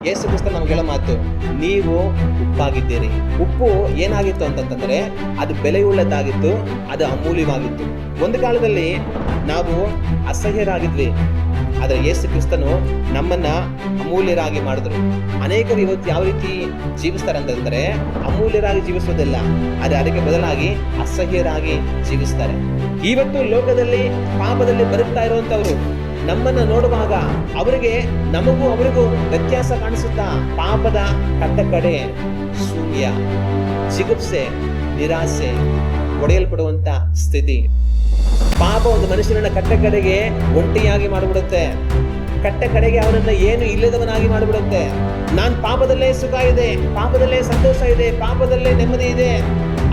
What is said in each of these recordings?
ಯೇಸು ಕ್ರಿಸ್ತ ನಮ್ಗೆ ಹೇಳೋ ಮಾತು, ನೀವು ಉಪ್ಪಾಗಿದ್ದೀರಿ. ಉಪ್ಪು ಏನಾಗಿತ್ತು ಅಂತಂತಂದ್ರೆ ಅದು ಬೆಲೆಯುಳ್ಳದ್ದಾಗಿತ್ತು, ಅದು ಅಮೂಲ್ಯವಾಗಿತ್ತು. ಒಂದು ಕಾಲದಲ್ಲಿ ನಾವು ಅಸಹ್ಯರಾಗಿದ್ವಿ, ಆದರೆ ಯೇಸು ಕ್ರಿಸ್ತನು ನಮ್ಮನ್ನ ಅಮೂಲ್ಯರಾಗಿ ಮಾಡಿದ್ರು. ಅನೇಕರು ಇವತ್ತು ಯಾವ ರೀತಿ ಜೀವಿಸ್ತಾರೆ ಅಂತಂದ್ರೆ ಅಮೂಲ್ಯರಾಗಿ ಜೀವಿಸೋದಿಲ್ಲ, ಆದರೆ ಅದಕ್ಕೆ ಬದಲಾಗಿ ಅಸಹ್ಯರಾಗಿ ಜೀವಿಸ್ತಾರೆ. ಇವತ್ತು ಲೋಕದಲ್ಲಿ ಪಾಪದಲ್ಲಿ ಬದುಕ್ತಾ ಇರುವಂತವ್ರು ನಮ್ಮನ್ನ ನೋಡುವಾಗ ಅವರಿಗೆ ನಮಗೂ ಅವರಿಗೂ ವ್ಯತ್ಯಾಸ ಕಾಣಿಸುತ್ತಾ ಪಾಪದ ಕಟ್ಟ ಕಡೆ ಶೂನ್ಯ, ಚಿಗುಪ್ಸೆ, ನಿರಾಸೆ, ಒಡೆಯಲ್ಪಡುವಂತ ಸ್ಥಿತಿ. ಪಾಪ ಒಂದು ಮನುಷ್ಯನನ್ನ ಕಟ್ಟ ಕಡೆಗೆ ಒಂಟಿಯಾಗಿ ಮಾಡಿಬಿಡುತ್ತೆ, ಕಟ್ಟ ಕಡೆಗೆ ಅವನನ್ನ ಏನು ಇಲ್ಲದವನಾಗಿ ಮಾಡಿಬಿಡುತ್ತೆ. ನಾನ್ ಪಾಪದಲ್ಲೇ ಸುಖ ಇದೆ, ಪಾಪದಲ್ಲೇ ಸಂತೋಷ ಇದೆ, ಪಾಪದಲ್ಲೇ ನೆಮ್ಮದಿ ಇದೆ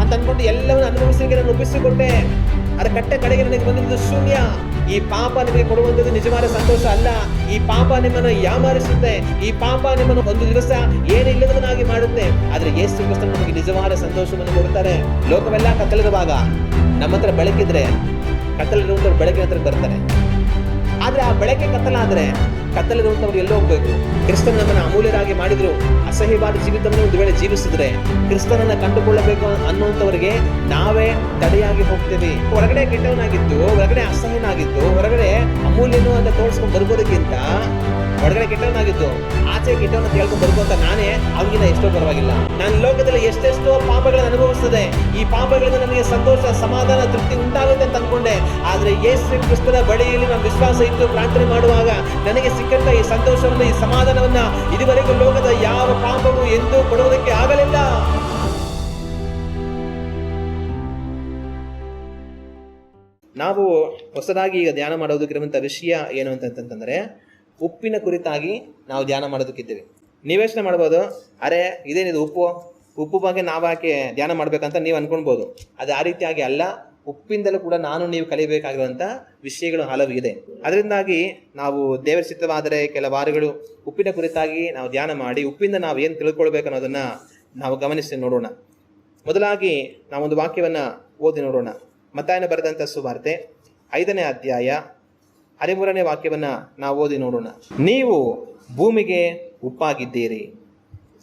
ಅಂತ ಅನ್ಕೊಂಡು ಎಲ್ಲವನ್ನ ಅನುಭವಿಸಲಿಕ್ಕೆ ನಾನು ಒಪ್ಪಿಸಿಕೊಟ್ಟೆ. ಅದ್ರ ಕಟ್ಟ ಕಡೆಗೆ ನನಗೆ ಬಂದಿದ್ದು ಶೂನ್ಯ. ಈ ಪಾಪ ನಿಮಗೆ ಕೊಡುವಂಥದ್ದು ನಿಜವಾದ ಸಂತೋಷ ಅಲ್ಲ. ಈ ಪಾಪ ನಿಮ್ಮನ್ನು ಯಾಮಾರಿಸುತ್ತೆ, ಈ ಪಾಪ ನಿಮ್ಮನ್ನು ಒಂದು ದಿವಸ ಏನಿಲ್ಲದವನಾಗಿ ಮಾಡುತ್ತೆ. ಆದ್ರೆ ಯೇಸು ಕ್ರಿಸ್ತನು ನಮಗೆ ನಿಜವಾದ ಸಂತೋಷವನ್ನು ಕೊಡ್ತಾರೆ. ಲೋಕವೆಲ್ಲ ಕತ್ತಲಿರುವಾಗ ನಮ್ಮ ಹತ್ರ ಬೆಳಕಿದ್ರೆ ಕತ್ತಲಿರುವಂಥವ್ರು ಬೆಳಕಿನ ಹತ್ರ ಬರ್ತಾರೆ. ಆದ್ರೆ ಆ ಬೆಳಕೆ ಕತ್ತಲಾದ್ರೆ ಕತ್ತಲಿರುವಂಥವ್ರು ಎಲ್ಲೋ ಹೋಗ್ಬೇಕು. ಕ್ರಿಸ್ತನ ನಮ್ಮನ್ನು ಅಮೂಲ್ಯರಾಗಿ ಮಾಡಿದ್ರು. ಅಸಹ್ಯವಾದ ಜೀವಿತವನ್ನು ಒಂದು ವೇಳೆ ಜೀವಿಸಿದ್ರೆ ಕ್ರಿಸ್ತನನ್ನ ಕಂಡುಕೊಳ್ಳಬೇಕು ಅನ್ನುವಂಥವರಿಗೆ ನಾವೇ ತಡೆಯಾಗಿ ಹೋಗ್ತೇವೆ. ಹೊರಗಡೆ ಕೆಟ್ಟವನಾಗಿದ್ದು, ಹೊರಗಡೆ ಅಸಹ್ಯನಾಗಿದ್ದು, ಹೊರಗಡೆ ಅಮೂಲ್ಯನು ಅಂತ ತೋರಿಸ್ಕೊಂಡು ಬರ್ಬೋದಕ್ಕಿಂತ ಹೊರಗಡೆ ಕೆಟ್ಟವನಾಗಿದ್ದು ಆಚೆ ಕೆಟ್ಟವನ್ನ ಕೇಳ್ಕೊಂಡು ಬರ್ಬೋಂತ ನಾನೇ ಅವನಿಗಿಂತ ಎಷ್ಟೋ ಪರವಾಗಿಲ್ಲ. ನಾನು ಲೋಕದಲ್ಲಿ ಎಷ್ಟೆಷ್ಟೋ ಪಾಪಗಳನ್ನು ಅನುಭವಿಸ್ತದೆ, ಈ ಪಾಪಗಳಿಂದ ನನಗೆ ಸಂತೋಷ, ಸಮಾಧಾನ, ತೃಪ್ತಿ ಉಂಟಾಗುತ್ತೆ ಅಂತ ಅನ್ಕೊಂಡೆ. ಆದ್ರೆ ಯೇಸು ಕ್ರಿಸ್ತನ ಬಳಿಯಲ್ಲಿ ನಾನು ವಿಶ್ವಾಸ ಇಟ್ಟು ಪ್ರಾರ್ಥನೆ ಮಾಡುವಾಗ ನನಗೆ ಸಿಕ್ಕಂತ ಈ ಸಂತೋಷವನ್ನ, ಈ ಸಮಾಧಾನವನ್ನ ಇದುವರೆಗೂ ಲೋಕದ ಯಾವ ಪಾಪವು ಎಂದೂ ಕೊಡುವುದಕ್ಕೆ ಆಗಲಿಲ್ಲ. ನಾವು ಹೊಸದಾಗಿ ಈಗ ಧ್ಯಾನ ಮಾಡೋದಕ್ಕಿರುವಂತ ವಿಷಯ ಏನು ಅಂತಂತಂದ್ರೆ ಉಪ್ಪಿನ ಕುರಿತಾಗಿ ನಾವು ಧ್ಯಾನ ಮಾಡೋದಕ್ಕಿದ್ದೇವೆ. ನೀವು ಯೋಚನೆ ಮಾಡ್ಬೋದು, ಅರೆ ಇದೇನಿದು ಉಪ್ಪು ಬಗ್ಗೆ ನಾವ್ಯಾಕೆ ಧ್ಯಾನ ಮಾಡ್ಬೇಕಂತ ನೀವು ಅನ್ಕೊಳ್ಬೋದು. ಅದು ಆ ರೀತಿಯಾಗಿ ಅಲ್ಲ. ಉಪ್ಪಿಂದಲೂ ಕೂಡ ನೀವು ಕಲಿಬೇಕಾಗಿರುವಂಥ ವಿಷಯಗಳು ಹಲವು ಇದೆ. ಅದರಿಂದಾಗಿ ನಾವು ದೇವರ ಚಿತ್ತವಾದರೆ ಕೆಲ ವಾರಗಳು ಉಪ್ಪಿನ ಕುರಿತಾಗಿ ನಾವು ಧ್ಯಾನ ಮಾಡಿ ಉಪ್ಪಿಂದ ನಾವು ಏನು ತಿಳ್ಕೊಳ್ಬೇಕು ಅನ್ನೋದನ್ನ ನಾವು ಗಮನಿಸಿ ನೋಡೋಣ. ಮೊದಲಾಗಿ ನಾವೊಂದು ವಾಕ್ಯವನ್ನ ಓದಿ ನೋಡೋಣ. ಮತ್ತಾಯನ ಬರೆದಂಥ ಸುವಾರ್ತೆ 5ನೇ ಅಧ್ಯಾಯ 13ನೇ ವಾಕ್ಯವನ್ನ ನಾವು ಓದಿ ನೋಡೋಣ. ನೀವು ಭೂಮಿಗೆ ಉಪ್ಪಾಗಿದ್ದೀರಿ.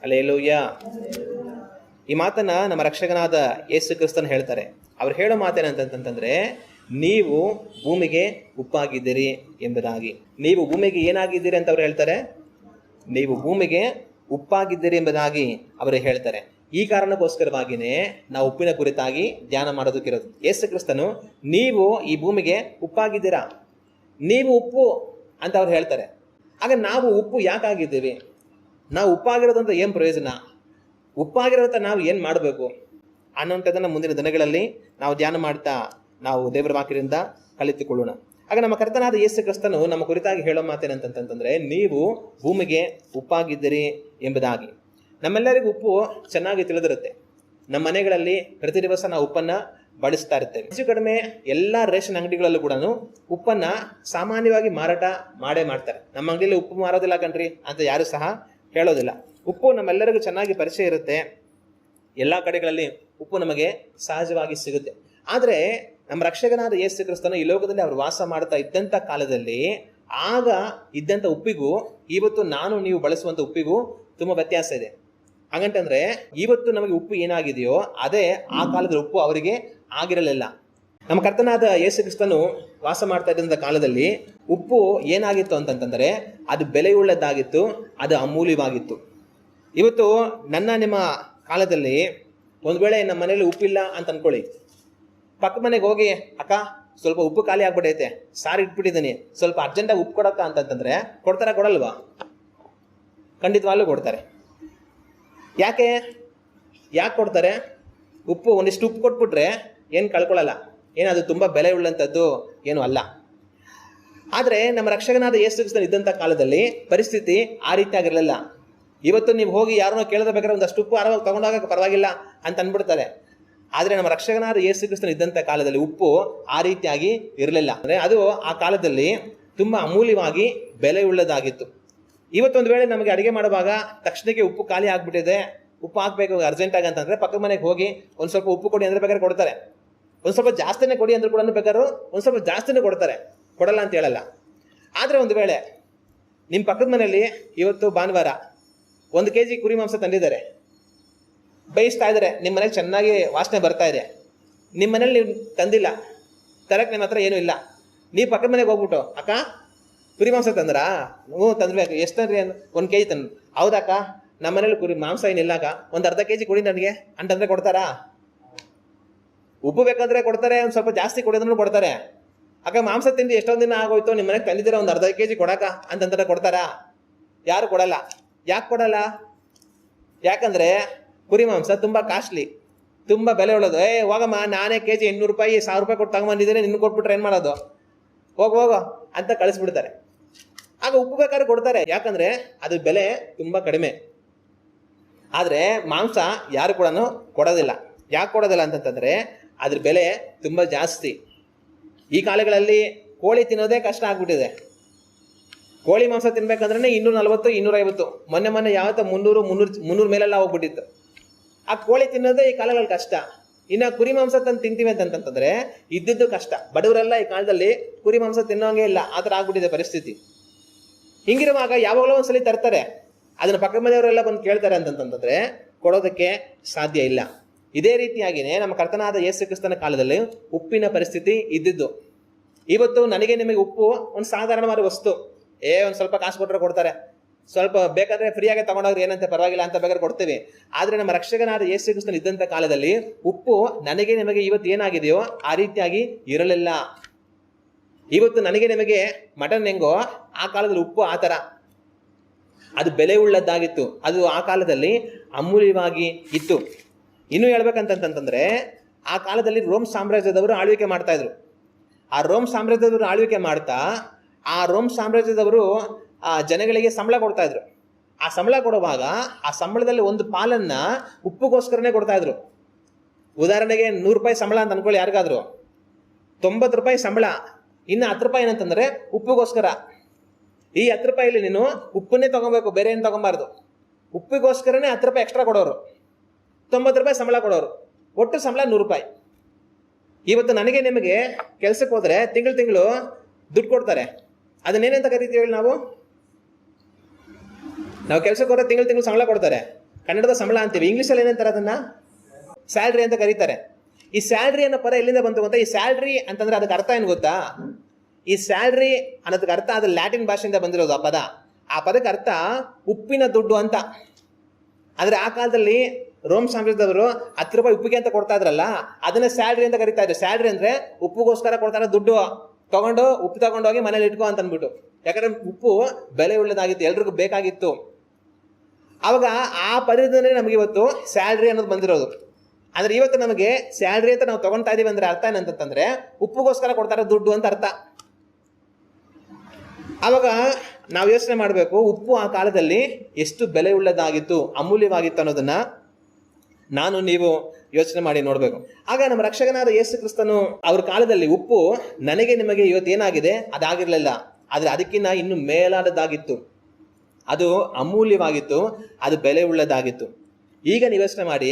ಹಲ್ಲೆಲೂಯಾ. ಈ ಮಾತನ್ನ ನಮ್ಮ ರಕ್ಷಕನಾದ ಯೇಸು ಕ್ರಿಸ್ತನ್ ಹೇಳ್ತಾರೆ. ಅವ್ರು ಹೇಳೋ ಮಾತೇನಂತಂತಂದ್ರೆ ನೀವು ಭೂಮಿಗೆ ಉಪ್ಪಾಗಿದ್ದೀರಿ ಎಂಬುದಾಗಿ. ನೀವು ಭೂಮಿಗೆ ಏನಾಗಿದ್ದೀರಿ ಅಂತ ಅವ್ರು ಹೇಳ್ತಾರೆ? ನೀವು ಭೂಮಿಗೆ ಉಪ್ಪಾಗಿದ್ದೀರಿ ಎಂಬುದಾಗಿ ಅವರು ಹೇಳ್ತಾರೆ. ಈ ಕಾರಣಕ್ಕೋಸ್ಕರವಾಗಿಯೇ ನಾವು ಉಪ್ಪಿನ ಕುರಿತಾಗಿ ಧ್ಯಾನ ಮಾಡೋದಕ್ಕಿರೋದು. ಯೇಸು ಕ್ರಿಸ್ತನು ನೀವು ಈ ಭೂಮಿಗೆ ಉಪ್ಪಾಗಿದ್ದೀರಾ, ನೀವು ಉಪ್ಪು ಅಂತ ಅವ್ರು ಹೇಳ್ತಾರೆ. ಆಗ ನಾವು ಉಪ್ಪು ಯಾಕಾಗಿದ್ದೀವಿ? ನಾವು ಉಪ್ಪಾಗಿರೋದಂತ ಏನು ಪ್ರಯೋಜನ? ಉಪ್ಪಾಗಿರೋದಂತ ನಾವು ಏನು ಮಾಡಬೇಕು ಅನ್ನೋಂಥದ್ದನ್ನು ಮುಂದಿನ ದಿನಗಳಲ್ಲಿ ನಾವು ಧ್ಯಾನ ಮಾಡ್ತಾ ನಾವು ದೇವರ ವಾಕ್ಯದಿಂದ ಕಲಿತುಕೊಳ್ಳೋಣ. ಆಗ ನಮ್ಮ ಕರ್ತನಾದ ಯೇಸು ಕ್ರಿಸ್ತನು ನಮ್ಮ ಕುರಿತಾಗಿ ಹೇಳೋ ಮಾತೇನಂತಂತಂದ್ರೆ ನೀವು ಭೂಮಿಗೆ ಉಪ್ಪಾಗಿದ್ದೀರಿ ಎಂಬುದಾಗಿ. ನಮ್ಮೆಲ್ಲರಿಗೂ ಉಪ್ಪು ಚೆನ್ನಾಗಿ ತಿಳಿದಿರುತ್ತೆ. ನಮ್ಮ ಮನೆಗಳಲ್ಲಿ ಪ್ರತಿ ದಿವಸ ನಾವು ಉಪ್ಪನ್ನ ಬಳಸ್ತಾ ಇರ್ತೇವೆ. ಹೆಚ್ಚು ಕಡಿಮೆ ಎಲ್ಲ ರೇಷನ್ ಅಂಗಡಿಗಳಲ್ಲೂ ಕೂಡ ಉಪ್ಪನ್ನ ಸಾಮಾನ್ಯವಾಗಿ ಮಾರಾಟ ಮಾಡೇ ಮಾಡ್ತಾರೆ. ನಮ್ಮ ಅಂಗಡಿಯಲ್ಲಿ ಉಪ್ಪು ಮಾರೋದಿಲ್ಲ ಕಣ್ರಿ ಅಂತ ಯಾರು ಸಹ ಹೇಳೋದಿಲ್ಲ. ಉಪ್ಪು ನಮ್ಮೆಲ್ಲರಿಗೂ ಚೆನ್ನಾಗಿ ಪರಿಚಯ ಇರುತ್ತೆ. ಎಲ್ಲ ಕಡೆಗಳಲ್ಲಿ ಉಪ್ಪು ನಮಗೆ ಸಹಜವಾಗಿ ಸಿಗುತ್ತೆ. ಆದರೆ ನಮ್ಮ ರಕ್ಷಕನಾದ ಯೇಸು ಕ್ರಿಸ್ತನು ಈ ಲೋಕದಲ್ಲಿ ಅವರು ವಾಸ ಮಾಡ್ತಾ ಇದ್ದಂಥ ಕಾಲದಲ್ಲಿ ಆಗ ಇದ್ದಂಥ ಉಪ್ಪಿಗೂ ಇವತ್ತು ನಾನು ನೀವು ಬಳಸುವಂಥ ಉಪ್ಪಿಗೂ ತುಂಬ ವ್ಯತ್ಯಾಸ ಇದೆ. ಹಾಗಂತಂದ್ರೆ ಇವತ್ತು ನಮಗೆ ಉಪ್ಪು ಏನಾಗಿದೆಯೋ ಅದೇ ಆ ಕಾಲದ ಉಪ್ಪು ಅವರಿಗೆ ಆಗಿರಲಿಲ್ಲ. ನಮ್ಮ ಕರ್ತನಾದ ಯೇಸು ಕ್ರಿಸ್ತನು ವಾಸ ಮಾಡ್ತಾ ಇದ್ದಂಥ ಕಾಲದಲ್ಲಿ ಉಪ್ಪು ಏನಾಗಿತ್ತು ಅಂತಂತಂದ್ರೆ ಅದು ಬೆಲೆಯುಳ್ಳದ್ದಾಗಿತ್ತು, ಅದು ಅಮೂಲ್ಯವಾಗಿತ್ತು. ಇವತ್ತು ನನ್ನ ನಿಮ್ಮ ಕಾಲದಲ್ಲಿ ಒಂದು ವೇಳೆ ನಮ್ಮ ಮನೇಲಿ ಉಪ್ಪಿಲ್ಲ ಅಂತ ಅನ್ಕೊಳ್ಳಿ, ಪಕ್ಕ ಮನೆಗೆ ಹೋಗಿ ಅಕ್ಕ ಸ್ವಲ್ಪ ಉಪ್ಪು ಖಾಲಿ ಆಗ್ಬಿಟ್ಟೈತೆ, ಸಾರು ಇಟ್ಬಿಟ್ಟಿದ್ದೀನಿ, ಸ್ವಲ್ಪ ಅರ್ಜೆಂಟಾಗಿ ಉಪ್ಪು ಕೊಡಕ್ಕ ಅಂತಂತಂದ್ರೆ ಕೊಡ್ತಾರಾ ಕೊಡಲ್ವಾ? ಖಂಡಿತವಾಗ್ಲೂ ಕೊಡ್ತಾರೆ. ಯಾಕೆ ಕೊಡ್ತಾರೆ? ಉಪ್ಪು ಒಂದಿಷ್ಟು ಉಪ್ಪು ಕೊಟ್ಬಿಟ್ರೆ ಏನು ಕಳ್ಕೊಳ್ಳಲ್ಲ, ಏನದು ತುಂಬ ಬೆಲೆ ಉಳ್ಳಂಥದ್ದು ಏನು ಅಲ್ಲ. ಆದರೆ ನಮ್ಮ ರಕ್ಷಕನಾದ ಯೇಸು ಕ್ರಿಸ್ತನು ಇದ್ದಂಥ ಕಾಲದಲ್ಲಿ ಪರಿಸ್ಥಿತಿ ಆ ರೀತಿಯಾಗಿರಲಿಲ್ಲ. ಇವತ್ತು ನೀವು ಹೋಗಿ ಯಾರನ್ನೋ ಕೇಳಿದ್ರೆ ಬೇಕಾದ್ರೆ ಒಂದಷ್ಟು ಉಪ್ಪು ಆರಾಮಾಗಿ ತಗೊಂಡಾಗ ಪರವಾಗಿಲ್ಲ ಅಂತ ಅಂದ್ಬಿಡ್ತಾರೆ. ಆದರೆ ನಮ್ಮ ರಕ್ಷಕನಾದ ಯೇಸು ಕ್ರಿಸ್ತನು ಇದ್ದಂಥ ಕಾಲದಲ್ಲಿ ಉಪ್ಪು ಆ ರೀತಿಯಾಗಿ ಇರಲಿಲ್ಲ. ಅಂದರೆ ಅದು ಆ ಕಾಲದಲ್ಲಿ ತುಂಬ ಅಮೂಲ್ಯವಾಗಿ ಬೆಲೆ ಉಳ್ಳದಾಗಿತ್ತು. ಇವತ್ತೊಂದು ವೇಳೆ ನಮಗೆ ಅಡುಗೆ ಮಾಡುವಾಗ ತಕ್ಷಣಕ್ಕೆ ಉಪ್ಪು ಖಾಲಿ ಆಗ್ಬಿಟ್ಟಿದೆ, ಉಪ್ಪು ಹಾಕಬೇಕು ಅರ್ಜೆಂಟಾಗಿ ಅಂತಂದರೆ ಪಕ್ಕದ ಮನೆಗೆ ಹೋಗಿ ಒಂದು ಸ್ವಲ್ಪ ಉಪ್ಪು ಕೊಡಿ ಅಂದರೆ ಬೇಕಾದ್ರೆ ಕೊಡ್ತಾರೆ. ಒಂದು ಸ್ವಲ್ಪ ಜಾಸ್ತಿನೇ ಕೊಡಿ ಅಂದ್ರೆ ಕೂಡ ಬೇಕಾದ್ರೂ ಒಂದು ಸ್ವಲ್ಪ ಜಾಸ್ತಿನೇ ಕೊಡ್ತಾರೆ, ಕೊಡಲ್ಲ ಅಂತ ಹೇಳಲ್ಲ. ಆದರೆ ಒಂದು ವೇಳೆ ನಿಮ್ಮ ಪಕ್ಕದ ಮನೆಯಲ್ಲಿ ಇವತ್ತು ಭಾನುವಾರ 1 kg ಕುರಿ ಮಾಂಸ ತಂದಿದ್ದಾರೆ, ಬೇಯಿಸ್ತಾ ಇದ್ದಾರೆ, ನಿಮ್ಮ ಮನೆಗೆ ಚೆನ್ನಾಗಿ ವಾಸನೆ ಬರ್ತಾ ಇದೆ. ನಿಮ್ಮ ಮನೇಲಿ ನೀವು ತಂದಿಲ್ಲ, ತರಕ್ಕೆ ನಿಮ್ಮ ಹತ್ರ ಏನೂ ಇಲ್ಲ. ನೀವು ಪಕ್ಕದ ಮನೆಗೆ ಹೋಗ್ಬಿಟ್ಟು, ಅಕ್ಕ ಕುರಿ ಮಾಂಸ ತಂದ್ರಾ? ಹ್ಞೂ ತಂದ್ಬೇಕು. ಎಷ್ಟು ತಂದ್ರಿ? 1 kg ತಂದು. ಹೌದಕ್ಕ, ನಮ್ಮ ಮನೇಲಿ ಕುರಿ ಮಾಂಸ ಏನಿಲ್ಲ ಅಕ್ಕ, ಒಂದು ಅರ್ಧ kg ಕೊಡಿ ನನಗೆ ಅಂತಂದ್ರೆ ಕೊಡ್ತಾರಾ? ಉಪ್ಪು ಬೇಕಾದ್ರೆ ಕೊಡ್ತಾರೆ, ಒಂದು ಸ್ವಲ್ಪ ಜಾಸ್ತಿ ಕೊಡೋದ್ರೂ ಕೊಡ್ತಾರೆ. ಅಕ್ಕ ಮಾಂಸ ತಿಂದು ಎಷ್ಟೊಂದು ದಿನ ಆಗೋಯ್ತು, ನಿಮ್ಮ ಮನೆಗೆ ತಂದಿದ್ದೀರ, ಒಂದು ಅರ್ಧ kg ಕೊಡಕ್ಕ ಅಂತಂದ್ರೆ ಕೊಡ್ತಾರಾ? ಯಾರು ಕೊಡಲ್ಲ. ಯಾಕೆ ಕೊಡಲ್ಲ? ಯಾಕಂದ್ರೆ ಕುರಿ ಮಾಂಸ ತುಂಬ ಕಾಸ್ಟ್ಲಿ, ತುಂಬ ಬೆಲೆ ಉಳ್ಳೋದು. ಹೋಗಮ್ಮ, ನಾನೇ kg 800 ರೂಪಾಯಿ 1000 ರೂಪಾಯಿ ಕೊಟ್ಟು ತಗೊಂಬಂದಿದ್ದೀನಿ, ನಿನ್ನ ಕೊಟ್ಬಿಟ್ರೆ ಏನು ಮಾಡೋದು? ಹೋಗೋ ಅಂತ ಕಳಿಸ್ಬಿಡ್ತಾರೆ. ಆಗ ಉಪ್ಪು ಬೇಕಾದ್ರೆ ಕೊಡ್ತಾರೆ, ಯಾಕಂದ್ರೆ ಅದು ಬೆಲೆ ತುಂಬ ಕಡಿಮೆ. ಆದರೆ ಮಾಂಸ ಯಾರು ಕೂಡ ಕೊಡೋದಿಲ್ಲ. ಯಾಕೆ ಕೊಡೋದಿಲ್ಲ ಅಂತಂತಂದರೆ ಅದ್ರ ಬೆಲೆ ತುಂಬ ಜಾಸ್ತಿ. ಈ ಕಾಲಗಳಲ್ಲಿ ಕೋಳಿ ತಿನ್ನೋದೇ ಕಷ್ಟ ಆಗ್ಬಿಟ್ಟಿದೆ. ಕೋಳಿ ಮಾಂಸ ತಿನ್ಬೇಕಂದ್ರೆ 240 250, ಮೊನ್ನೆ ಯಾವತ್ತೋ 300 ಮೇಲೆಲ್ಲ ಹೋಗ್ಬಿಟ್ಟಿತ್ತು. ಆ ಕೋಳಿ ತಿನ್ನೋದೇ ಈ ಕಾಲಗಳಲ್ಲಿ ಕಷ್ಟ. ಇನ್ನು ಕುರಿ ಮಾಂಸ ತಂದು ತಿಂತೀವಿ ಅಂತಂತಂದ್ರೆ ಇದ್ದಿದ್ದು ಕಷ್ಟ. ಬಡವರೆಲ್ಲ ಈ ಕಾಲದಲ್ಲಿ ಕುರಿ ಮಾಂಸ ತಿನ್ನೋಂಗೆ ಇಲ್ಲ, ಆ ಥರ ಆಗ್ಬಿಟ್ಟಿದೆ ಪರಿಸ್ಥಿತಿ. ಹಿಂಗಿರುವಾಗ ಯಾವಾಗಲೂ ಒಂದ್ಸಲಿ ತರ್ತಾರೆ, ಅದನ್ನ ಪಕ್ಕದ ಮನೆಯವರೆಲ್ಲ ಬಂದು ಕೇಳ್ತಾರೆ ಅಂತಂತಂದ್ರೆ ಕೊಡೋದಕ್ಕೆ ಸಾಧ್ಯ ಇಲ್ಲ. ಇದೇ ರೀತಿಯಾಗಿಯೇ ನಮ್ಮ ಕರ್ತನಾದ ಯೇಸು ಕ್ರಿಸ್ತನ ಕಾಲದಲ್ಲಿ ಉಪ್ಪಿನ ಪರಿಸ್ಥಿತಿ ಇದ್ದಿದ್ದು. ಇವತ್ತು ನನಗೆ ನಿಮಗೆ ಉಪ್ಪು ಒಂದು ಸಾಧಾರಣವಾದ ವಸ್ತು. ಒಂದು ಸ್ವಲ್ಪ ಕಾಸು ಕೊಟ್ಟರೆ ಕೊಡ್ತಾರೆ, ಸ್ವಲ್ಪ ಬೇಕಾದ್ರೆ ಫ್ರೀಯಾಗಿ ತಗೊಂಡೋಗ್ರೆ ಏನಂತೆ ಪರವಾಗಿಲ್ಲ ಅಂತ ಬೇಕಾದ್ರೆ ಕೊಡ್ತೀವಿ. ಆದರೆ ನಮ್ಮ ರಕ್ಷಕನಾದ ಯೇಸು ಕ್ರಿಸ್ತನ ಇದ್ದಂಥ ಕಾಲದಲ್ಲಿ ಉಪ್ಪು ನನಗೆ ನಿಮಗೆ ಇವತ್ತು ಏನಾಗಿದೆಯೋ ಆ ರೀತಿಯಾಗಿ ಇರಲಿಲ್ಲ. ಇವತ್ತು ನನಗೆ ನಿಮಗೆ ಮಟನ್ ಹೆಂಗೋ ಆ ಕಾಲದಲ್ಲಿ ಉಪ್ಪು ಆ ಥರ ಅದು ಬೆಲೆ ಉಳ್ಳದ್ದಾಗಿತ್ತು. ಅದು ಆ ಕಾಲದಲ್ಲಿ ಅಮೂಲ್ಯವಾಗಿ ಇತ್ತು. ಇನ್ನೂ ಹೇಳ್ಬೇಕಂತಂತಂದ್ರೆ ಆ ಕಾಲದಲ್ಲಿ ರೋಮ್ ಸಾಮ್ರಾಜ್ಯದವರು ಆಳ್ವಿಕೆ ಮಾಡ್ತಾ ಇದ್ರು. ಆ ರೋಮ್ ಸಾಮ್ರಾಜ್ಯದವರು ಆಳ್ವಿಕೆ ಮಾಡ್ತಾ ಆ ರೋಮ್ ಸಾಮ್ರಾಜ್ಯದವರು ಆ ಜನಗಳಿಗೆ ಸಂಬಳ ಕೊಡ್ತಾ ಇದ್ರು. ಆ ಸಂಬಳ ಕೊಡುವಾಗ ಆ ಸಂಬಳದಲ್ಲಿ ಒಂದು ಪಾಲನ್ನ ಉಪ್ಪುಗೋಸ್ಕರನೇ ಕೊಡ್ತಾ ಇದ್ರು. ಉದಾಹರಣೆಗೆ 100 ರೂಪಾಯಿ ಸಂಬಳ ಅಂತ ಅನ್ಕೊಳ್ಳಿ ಯಾರಿಗಾದ್ರು, 90 ರೂಪಾಯಿ ಸಂಬಳ, ಇನ್ನು 10 ರೂಪಾಯಿ ಏನಂತಂದ್ರೆ ಉಪ್ಪಿಗೋಸ್ಕರ. ಈ 10 ರೂಪಾಯಿಲಿ ನೀನು ಉಪ್ಪನ್ನೇ ತಗೊಬೇಕು, ಬೇರೆ ಏನು ತಗೊಬಾರ್ದು. ಉಪ್ಪಿಗೋಸ್ಕರನೇ 10 ರೂಪಾಯಿ ಎಕ್ಸ್ಟ್ರಾ ಕೊಡೋರು, 90 ರೂಪಾಯಿ ಸಂಬಳ ಕೊಡೋರು, ಒಟ್ಟು ಸಂಬಳ 100 ರೂಪಾಯಿ. ಇವತ್ತು ನನಗೆ ನಿಮಗೆ ಕೆಲ್ಸಕ್ಕೆ ಹೋದ್ರೆ ತಿಂಗಳು ದುಡ್ಡು ಕೊಡ್ತಾರೆ. ಅದನ್ನೇನಂತ ಕರಿತೀವಿ ಹೇಳಿ? ನಾವು ಕೆಲ್ಸಕ್ಕೆ ಹೋದ್ರೆ ತಿಂಗಳು ಸಂಬಳ ಕೊಡ್ತಾರೆ. ಕನ್ನಡದ ಸಂಬಳ ಅಂತೀವಿ, ಇಂಗ್ಲೀಷಲ್ಲಿ ಏನಂತಾರೆ ಅದನ್ನ? ಸ್ಯಾಲ್ರಿ ಅಂತ ಕರೀತಾರೆ. ಈ ಸ್ಯಾಲ್ರಿ ಅನ್ನೋ ಪದ ಎಲ್ಲಿಂದ ಬಂತು ಗೊತ್ತಾ? ಈ ಸ್ಯಾಲ್ರಿ ಅಂತಂದ್ರೆ ಅದಕ್ಕೆ ಅರ್ಥ ಏನು ಗೊತ್ತಾ? ಈ ಸ್ಯಾಲ್ರಿ ಅನ್ನೋದಕ್ಕೆ ಅರ್ಥ ಅದು ಲ್ಯಾಟಿನ್ ಭಾಷೆಯಿಂದ ಬಂದಿರೋದು ಆ ಪದ. ಆ ಪದಕ್ಕೆ ಅರ್ಥ ಉಪ್ಪಿನ ದುಡ್ಡು ಅಂತ. ಆದರೆ ಆ ಕಾಲದಲ್ಲಿ ರೋಮ್ ಸಾಮ್ರಾಜ್ಯದವರು 10 ರೂಪಾಯಿ ಉಪ್ಪಿಗೆ ಅಂತ ಕೊಡ್ತಾ ಇದ್ರಲ್ಲ, ಅದನ್ನ ಸ್ಯಾಲ್ರಿ ಅಂತ ಕರಿತಾ ಇದ್ರು. ಸ್ಯಾಲ್ರಿ ಅಂದ್ರೆ ಉಪ್ಪುಗೋಸ್ಕರ ಕೊಡ್ತಾರೆ ದುಡ್ಡು, ಉಪ್ಪು ತಗೊಂಡೋಗಿ ಮನೇಲಿ ಇಟ್ಕೋ ಅಂತ ಅಂದ್ಬಿಟ್ಟು. ಯಾಕಂದ್ರೆ ಉಪ್ಪು ಬೆಲೆ ಉಳ್ಳದಾಗಿತ್ತು, ಎಲ್ರಿಗೂ ಬೇಕಾಗಿತ್ತು. ಅವಾಗ ಆ ಪದದಿಂದಲೇ ನಮಗೆ ಇವತ್ತು ಸ್ಯಾಲ್ರಿ ಅನ್ನೋದು ಬಂದಿರೋದು. ಅಂದ್ರೆ ಇವತ್ತು ನಮಗೆ ಸ್ಯಾಲ್ರಿ ಅಂತ ನಾವು ತಗೊಳ್ತಾ ಇದೀವಿ ಅಂದ್ರೆ ಅರ್ಥ ಏನಂತಂದ್ರೆ ಉಪ್ಪುಗೋಸ್ಕರ ಕೊಡ್ತಾರೆ ದುಡ್ಡು ಅಂತ ಅರ್ಥ. ಅವಾಗ ನಾವು ಯೋಚನೆ ಮಾಡಬೇಕು, ಉಪ್ಪು ಆ ಕಾಲದಲ್ಲಿ ಎಷ್ಟು ಬೆಲೆ ಉಳ್ಳದಾಗಿತ್ತು, ಅಮೂಲ್ಯವಾಗಿತ್ತು ಅನ್ನೋದನ್ನ ನಾನು ನೀವು ಯೋಚನೆ ಮಾಡಿ ನೋಡಬೇಕು. ಆಗ ನಮ್ಮ ರಕ್ಷಕನಾದ ಯೇಸು ಕ್ರಿಸ್ತನು ಅವ್ರ ಕಾಲದಲ್ಲಿ ಉಪ್ಪು ನನಗೆ ನಿಮಗೆ ಇವತ್ತೇನಾಗಿದೆ ಅದಾಗಿರಲಿಲ್ಲ, ಆದರೆ ಅದಕ್ಕಿಂತ ಇನ್ನು ಮೇಲಾದದ್ದಾಗಿತ್ತು. ಅದು ಅಮೂಲ್ಯವಾಗಿತ್ತು, ಅದು ಬೆಲೆ ಉಳ್ಳದಾಗಿತ್ತು. ಈಗ ನೀವು ಯೋಚನೆ ಮಾಡಿ,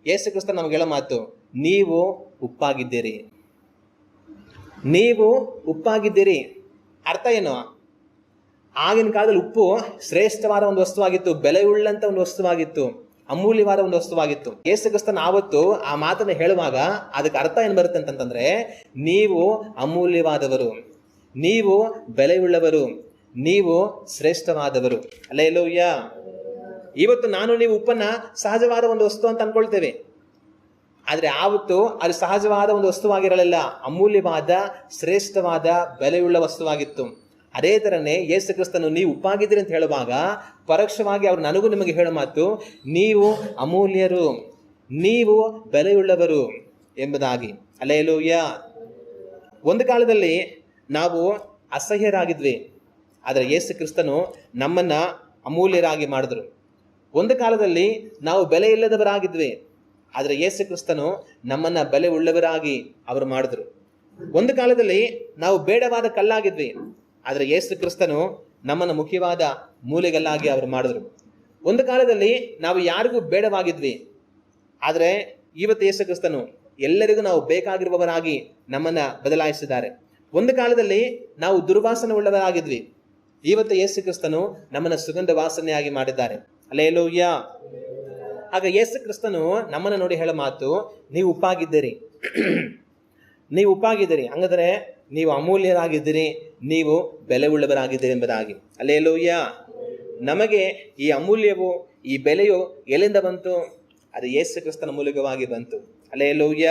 ಯೇಸು ಕ್ರಿಸ್ತ ನಮ್ಗೆ ಹೇಳೋ ಮಾತು, ನೀವು ಉಪ್ಪಾಗಿದ್ದೀರಿ, ನೀವು ಉಪ್ಪಾಗಿದ್ದೀರಿ. ಅರ್ಥ ಏನು? ಆಗಿನ ಕಾಲದಲ್ಲಿ ಉಪ್ಪು ಶ್ರೇಷ್ಠವಾದ ಒಂದು ವಸ್ತುವಾಗಿತ್ತು, ಬೆಲೆ ಉಳ್ಳಂತ ಒಂದು ವಸ್ತುವಾಗಿತ್ತು, ಅಮೂಲ್ಯವಾದ ಒಂದು ವಸ್ತುವಾಗಿತ್ತು. ಯೇಸು ಕ್ರಿಸ್ತನ ಆವತ್ತು ಆ ಮಾತನ್ನು ಹೇಳುವಾಗ ಅದಕ್ಕೆ ಅರ್ಥ ಏನು ಬರುತ್ತೆ ಅಂತಂತಂದ್ರೆ, ನೀವು ಅಮೂಲ್ಯವಾದವರು, ನೀವು ಬೆಲೆಯುಳ್ಳವರು, ನೀವು ಶ್ರೇಷ್ಠವಾದವರು. ಹಲ್ಲೆಲೂಯಾ. ಇವತ್ತು ನಾನು ನೀವು ಉಪ್ಪನ್ನ ಸಹಜವಾದ ಒಂದು ವಸ್ತು ಅಂತ ಅನ್ಕೊಳ್ತೇವೆ, ಆದ್ರೆ ಆವತ್ತು ಅದು ಸಹಜವಾದ ಒಂದು ವಸ್ತುವಾಗಿರಲಿಲ್ಲ, ಅಮೂಲ್ಯವಾದ ಶ್ರೇಷ್ಠವಾದ ಬೆಲೆಯುಳ್ಳ ವಸ್ತುವಾಗಿತ್ತು. ಅದೇ ತರನೇ ಯೇಸು ಕ್ರಿಸ್ತನು ನೀವು ಉಪ್ಪಾಗಿದ್ದೀರಿ ಅಂತ ಹೇಳುವಾಗ ಪರೋಕ್ಷವಾಗಿ ಅವರು ನನಗೂ ನಿಮಗೆ ಹೇಳೋ ಮಾತು, ನೀವು ಅಮೂಲ್ಯರು, ನೀವು ಬೆಲೆಯುಳ್ಳವರು ಎಂಬುದಾಗಿ. ಹಲ್ಲೆಲೂಯಾ. ಒಂದು ಕಾಲದಲ್ಲಿ ನಾವು ಅಸಹ್ಯರಾಗಿದ್ವಿ, ಆದರೆ ಯೇಸು ಕ್ರಿಸ್ತನು ನಮ್ಮನ್ನ ಅಮೂಲ್ಯರಾಗಿ ಮಾಡಿದ್ರು. ಒಂದು ಕಾಲದಲ್ಲಿ ನಾವು ಬೆಲೆ ಇಲ್ಲದವರಾಗಿದ್ವಿ, ಆದರೆ ಯೇಸು ಕ್ರಿಸ್ತನು ನಮ್ಮನ್ನ ಬೆಲೆ ಉಳ್ಳವರಾಗಿ ಅವರು ಮಾಡಿದ್ರು. ಒಂದು ಕಾಲದಲ್ಲಿ ನಾವು ಬೇಡವಾದ ಕಲ್ಲಾಗಿದ್ವಿ, ಆದರೆ ಯೇಸು ಕ್ರಿಸ್ತನು ನಮ್ಮನ್ನು ಮುಖ್ಯವಾದ ಮೂಲೆಗಲ್ಲಾಗಿ ಅವರು ಮಾಡಿದ್ರು. ಒಂದು ಕಾಲದಲ್ಲಿ ನಾವು ಯಾರಿಗೂ ಬೇಡವಾಗಿದ್ವಿ, ಆದರೆ ಇವತ್ತು ಯೇಸು ಕ್ರಿಸ್ತನು ಎಲ್ಲರಿಗೂ ನಾವು ಬೇಕಾಗಿರುವವರಾಗಿ ನಮ್ಮನ್ನ ಬದಲಾಯಿಸಿದ್ದಾರೆ. ಒಂದು ಕಾಲದಲ್ಲಿ ನಾವು ದುರ್ವಾಸನೆ ಉಳ್ಳವರಾಗಿದ್ವಿ, ಇವತ್ತು ಯೇಸು ಕ್ರಿಸ್ತನು ನಮ್ಮನ್ನ ಸುಗಂಧ ವಾಸನೆಯಾಗಿ ಮಾಡಿದ್ದಾರೆ. ಹಲ್ಲೆಲೂಯ. ಆಗ ಯೇಸು ಕ್ರಿಸ್ತನು ನಮ್ಮನ್ನು ನೋಡಿ ಹೇಳೋ ಮಾತು, ನೀವು ಉಪ್ಪಾಗಿದ್ದೀರಿ, ನೀವು ಉಪ್ಪಾಗಿದ್ದೀರಿ, ಹಂಗಂದ್ರೆ ನೀವು ಅಮೂಲ್ಯರಾಗಿದ್ದೀರಿ, ನೀವು ಬೆಲೆ ಉಳ್ಳವರಾಗಿದ್ದೀರಿ ಎಂಬುದಾಗಿ. ಹಲ್ಲೆಲೂಯ. ನಮಗೆ ಈ ಅಮೂಲ್ಯವು, ಈ ಬೆಲೆಯು ಎಲ್ಲಿಂದ ಬಂತು? ಅದು ಯೇಸು ಕ್ರಿಸ್ತನ ಮೂಲಕವಾಗಿ ಬಂತು. ಹಲ್ಲೆಲೂಯ.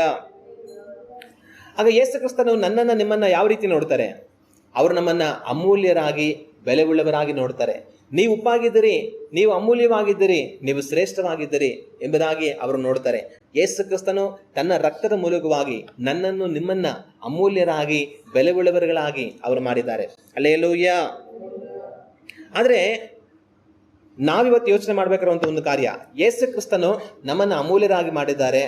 ಆಗ ಯೇಸು ಕ್ರಿಸ್ತನು ನನ್ನನ್ನು ನಿಮ್ಮನ್ನು ಯಾವ ರೀತಿ ನೋಡ್ತಾರೆ? ಅವರು ನಮ್ಮನ್ನು ಅಮೂಲ್ಯರಾಗಿ ಬೆಲೆ ಉಳ್ಳವರಾಗಿ ನೋಡ್ತಾರೆ. ನೀವು ಉಪ್ಪಾಗಿದ್ದೀರಿ, ನೀವು ಅಮೂಲ್ಯವಾಗಿದ್ದೀರಿ, ನೀವು ಶ್ರೇಷ್ಠವಾಗಿದ್ದೀರಿ ಎಂಬುದಾಗಿ ಅವರು ನೋಡ್ತಾರೆ. ಯೇಸು ಕ್ರಿಸ್ತನು ತನ್ನ ರಕ್ತದ ಮೂಲಕವಾಗಿ ನನ್ನನ್ನು ನಿಮ್ಮನ್ನ ಅಮೂಲ್ಯರಾಗಿ ಬೆಲೆ ಉಳ್ಳವರುಗಳಾಗಿ ಅವರು ಮಾಡಿದ್ದಾರೆ. ಹಲ್ಲೆಲೂಯ. ಆದರೆ ನಾವಿವತ್ತು ಯೋಚನೆ ಮಾಡಬೇಕಾಗಿರುವಂಥ ಒಂದು ಕಾರ್ಯ, ಯೇಸು ಕ್ರಿಸ್ತನು ನಮ್ಮನ್ನು ಅಮೂಲ್ಯರಾಗಿ ಮಾಡಿದ್ದಾರೆ,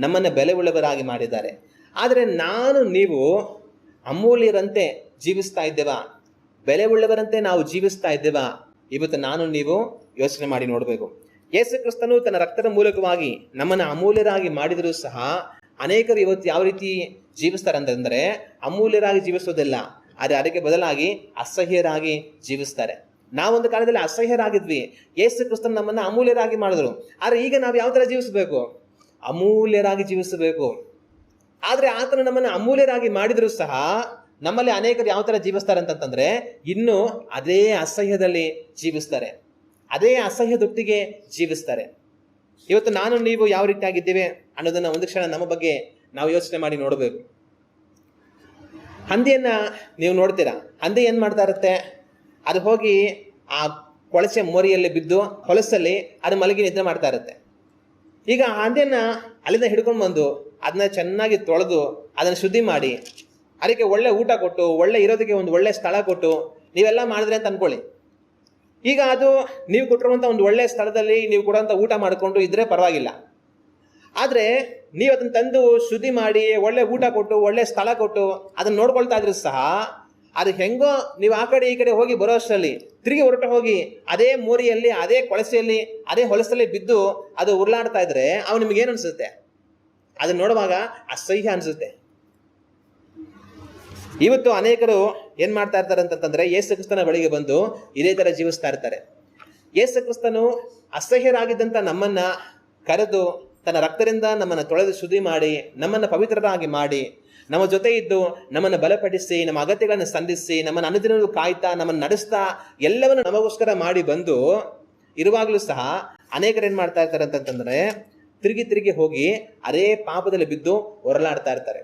ನಮ್ಮನ್ನು ಬೆಲೆ ಉಳ್ಳವರಾಗಿ ಮಾಡಿದ್ದಾರೆ. ಆದರೆ ನಾನು ನೀವು ಅಮೂಲ್ಯರಂತೆ ಜೀವಿಸ್ತಾ ಇದ್ದೇವಾ? ಬೆಲೆ ಉಳ್ಳವರಂತೆ ನಾವು ಜೀವಿಸ್ತಾ ಇದ್ದೇವಾ? ಇವತ್ತು ನಾನು ನೀವು ಯೋಚನೆ ಮಾಡಿ ನೋಡಬೇಕು. ಯೇಸು ಕ್ರಿಸ್ತನು ತನ್ನ ರಕ್ತದ ಮೂಲಕವಾಗಿ ನಮ್ಮನ್ನು ಅಮೂಲ್ಯರಾಗಿ ಮಾಡಿದರೂ ಸಹ ಅನೇಕರು ಇವತ್ತು ಯಾವ ರೀತಿ ಜೀವಿಸ್ತಾರೆ ಅಂತಂದರೆ, ಅಮೂಲ್ಯರಾಗಿ ಜೀವಿಸೋದಿಲ್ಲ, ಆದರೆ ಅದಕ್ಕೆ ಬದಲಾಗಿ ಅಸಹ್ಯರಾಗಿ ಜೀವಿಸ್ತಾರೆ. ನಾವೊಂದು ಕಾಲದಲ್ಲಿ ಅಸಹ್ಯರಾಗಿದ್ವಿ, ಯೇಸು ಕ್ರಿಸ್ತನು ನಮ್ಮನ್ನು ಅಮೂಲ್ಯರಾಗಿ ಮಾಡಿದ್ರು. ಆದರೆ ಈಗ ನಾವು ಯಾವ ಥರ ಜೀವಿಸಬೇಕು? ಅಮೂಲ್ಯರಾಗಿ ಜೀವಿಸಬೇಕು. ಆದರೆ ಆತನು ನಮ್ಮನ್ನು ಅಮೂಲ್ಯರಾಗಿ ಮಾಡಿದರೂ ಸಹ ನಮ್ಮಲ್ಲಿ ಅನೇಕರು ಯಾವ ಥರ ಜೀವಿಸ್ತಾರೆ ಅಂತಂತಂದ್ರೆ, ಇನ್ನೂ ಅದೇ ಅಸಹ್ಯದಲ್ಲಿ ಜೀವಿಸ್ತಾರೆ, ಅದೇ ಅಸಹ್ಯದೊಟ್ಟಿಗೆ ಜೀವಿಸ್ತಾರೆ. ಇವತ್ತು ನಾನು ನೀವು ಯಾವ ರೀತಿಯಾಗಿದ್ದೇವೆ ಅನ್ನೋದನ್ನ ಒಂದು ಕ್ಷಣ ನಮ್ಮ ಬಗ್ಗೆ ನಾವು ಯೋಚನೆ ಮಾಡಿ ನೋಡಬೇಕು. ಹಂದಿಯನ್ನ ನೀವು ನೋಡ್ತೀರಾ, ಹಂದಿ ಏನು ಮಾಡ್ತಾ ಇರುತ್ತೆ? ಅದು ಹೋಗಿ ಆ ಕೊಳಚೆ ಮೋರಿಯಲ್ಲಿ ಬಿದ್ದು ಹೊಲಸಲ್ಲಿ ಅದು ಮಲಗಿ ನಿದ್ರೆ ಮಾಡ್ತಾ ಇರುತ್ತೆ. ಈಗ ಆ ಹಂದಿಯನ್ನ ಅಲ್ಲಿಂದ ಹಿಡ್ಕೊಂಡು ಬಂದು ಅದನ್ನ ಚೆನ್ನಾಗಿ ತೊಳೆದು ಅದನ್ನು ಶುದ್ಧಿ ಮಾಡಿ ಅದಕ್ಕೆ ಒಳ್ಳೆ ಊಟ ಕೊಟ್ಟು, ಒಳ್ಳೆ ಇರೋದಕ್ಕೆ ಒಂದು ಒಳ್ಳೆ ಸ್ಥಳ ಕೊಟ್ಟು ನೀವೆಲ್ಲ ಮಾಡಿದ್ರೆ ಅಂತ ಅನ್ಕೊಳ್ಳಿ. ಈಗ ಅದು ನೀವು ಕೊಟ್ಟಿರುವಂಥ ಒಂದು ಒಳ್ಳೆ ಸ್ಥಳದಲ್ಲಿ ನೀವು ಕೊಡುವಂಥ ಊಟ ಮಾಡಿಕೊಂಡು ಇದ್ರೆ ಪರವಾಗಿಲ್ಲ. ಆದರೆ ನೀವು ಅದನ್ನು ತಂದು ಶುದ್ಧಿ ಮಾಡಿ ಒಳ್ಳೆ ಊಟ ಕೊಟ್ಟು ಒಳ್ಳೆ ಸ್ಥಳ ಕೊಟ್ಟು ಅದನ್ನು ನೋಡ್ಕೊಳ್ತಾ ಇದ್ರು ಸಹ ಅದು ಹೆಂಗೋ ನೀವು ಆ ಕಡೆ ಈ ಕಡೆ ಹೋಗಿ ಬರೋ ಅಷ್ಟರಲ್ಲಿ ತಿರುಗಿ ಹೊರಟು ಹೋಗಿ ಅದೇ ಮೋರಿಯಲ್ಲಿ, ಅದೇ ಕೊಳಸೆಯಲ್ಲಿ, ಅದೇ ಹೊಲಸಲ್ಲಿ ಬಿದ್ದು ಅದು ಉರುಳಾಡ್ತಾ ಇದ್ರೆ ಅವು ನಿಮ್ಗೇನು ಅನಿಸುತ್ತೆ? ಅದನ್ನ ನೋಡುವಾಗ ಅಸಹ್ಯ ಅನಿಸುತ್ತೆ. ಇವತ್ತು ಅನೇಕರು ಏನು ಮಾಡ್ತಾ ಇರ್ತಾರೆ ಅಂತಂತಂದ್ರೆ, ಯೇಸು ಕ್ರಿಸ್ತನ ಬಳಿಗೆ ಬಂದು ಇದೇ ಥರ ಜೀವಿಸ್ತಾ ಇರ್ತಾರೆ. ಯೇಸು ಕ್ರಿಸ್ತನು ಅಸಹ್ಯರಾಗಿದ್ದಂಥ ನಮ್ಮನ್ನ ಕರೆದು ತನ್ನ ರಕ್ತದಿಂದ ನಮ್ಮನ್ನು ತೊಳೆದು ಶುದ್ಧಿ ಮಾಡಿ ನಮ್ಮನ್ನು ಪವಿತ್ರರಾಗಿ ಮಾಡಿ ನಮ್ಮ ಜೊತೆ ಇದ್ದು ನಮ್ಮನ್ನು ಬಲಪಡಿಸಿ ನಮ್ಮ ಅಗತ್ಯಗಳನ್ನು ಸಂಧಿಸಿ ನಮ್ಮನ್ನು ಅನುದಿನವೂ ಕಾಯ್ತಾ ನಮ್ಮನ್ನು ನಡೆಸ್ತಾ ಎಲ್ಲವನ್ನು ನಮಗೋಸ್ಕರ ಮಾಡಿ ಬಂದು ಇರುವಾಗಲೂ ಸಹ ಅನೇಕರು ಏನು ಮಾಡ್ತಾ ಇರ್ತಾರೆ ಅಂತಂತಂದ್ರೆ, ತಿರುಗಿ ಹೋಗಿ ಅದೇ ಪಾಪದಲ್ಲಿ ಬಿದ್ದು ಹೊರಲಾಡ್ತಾ ಇರ್ತಾರೆ.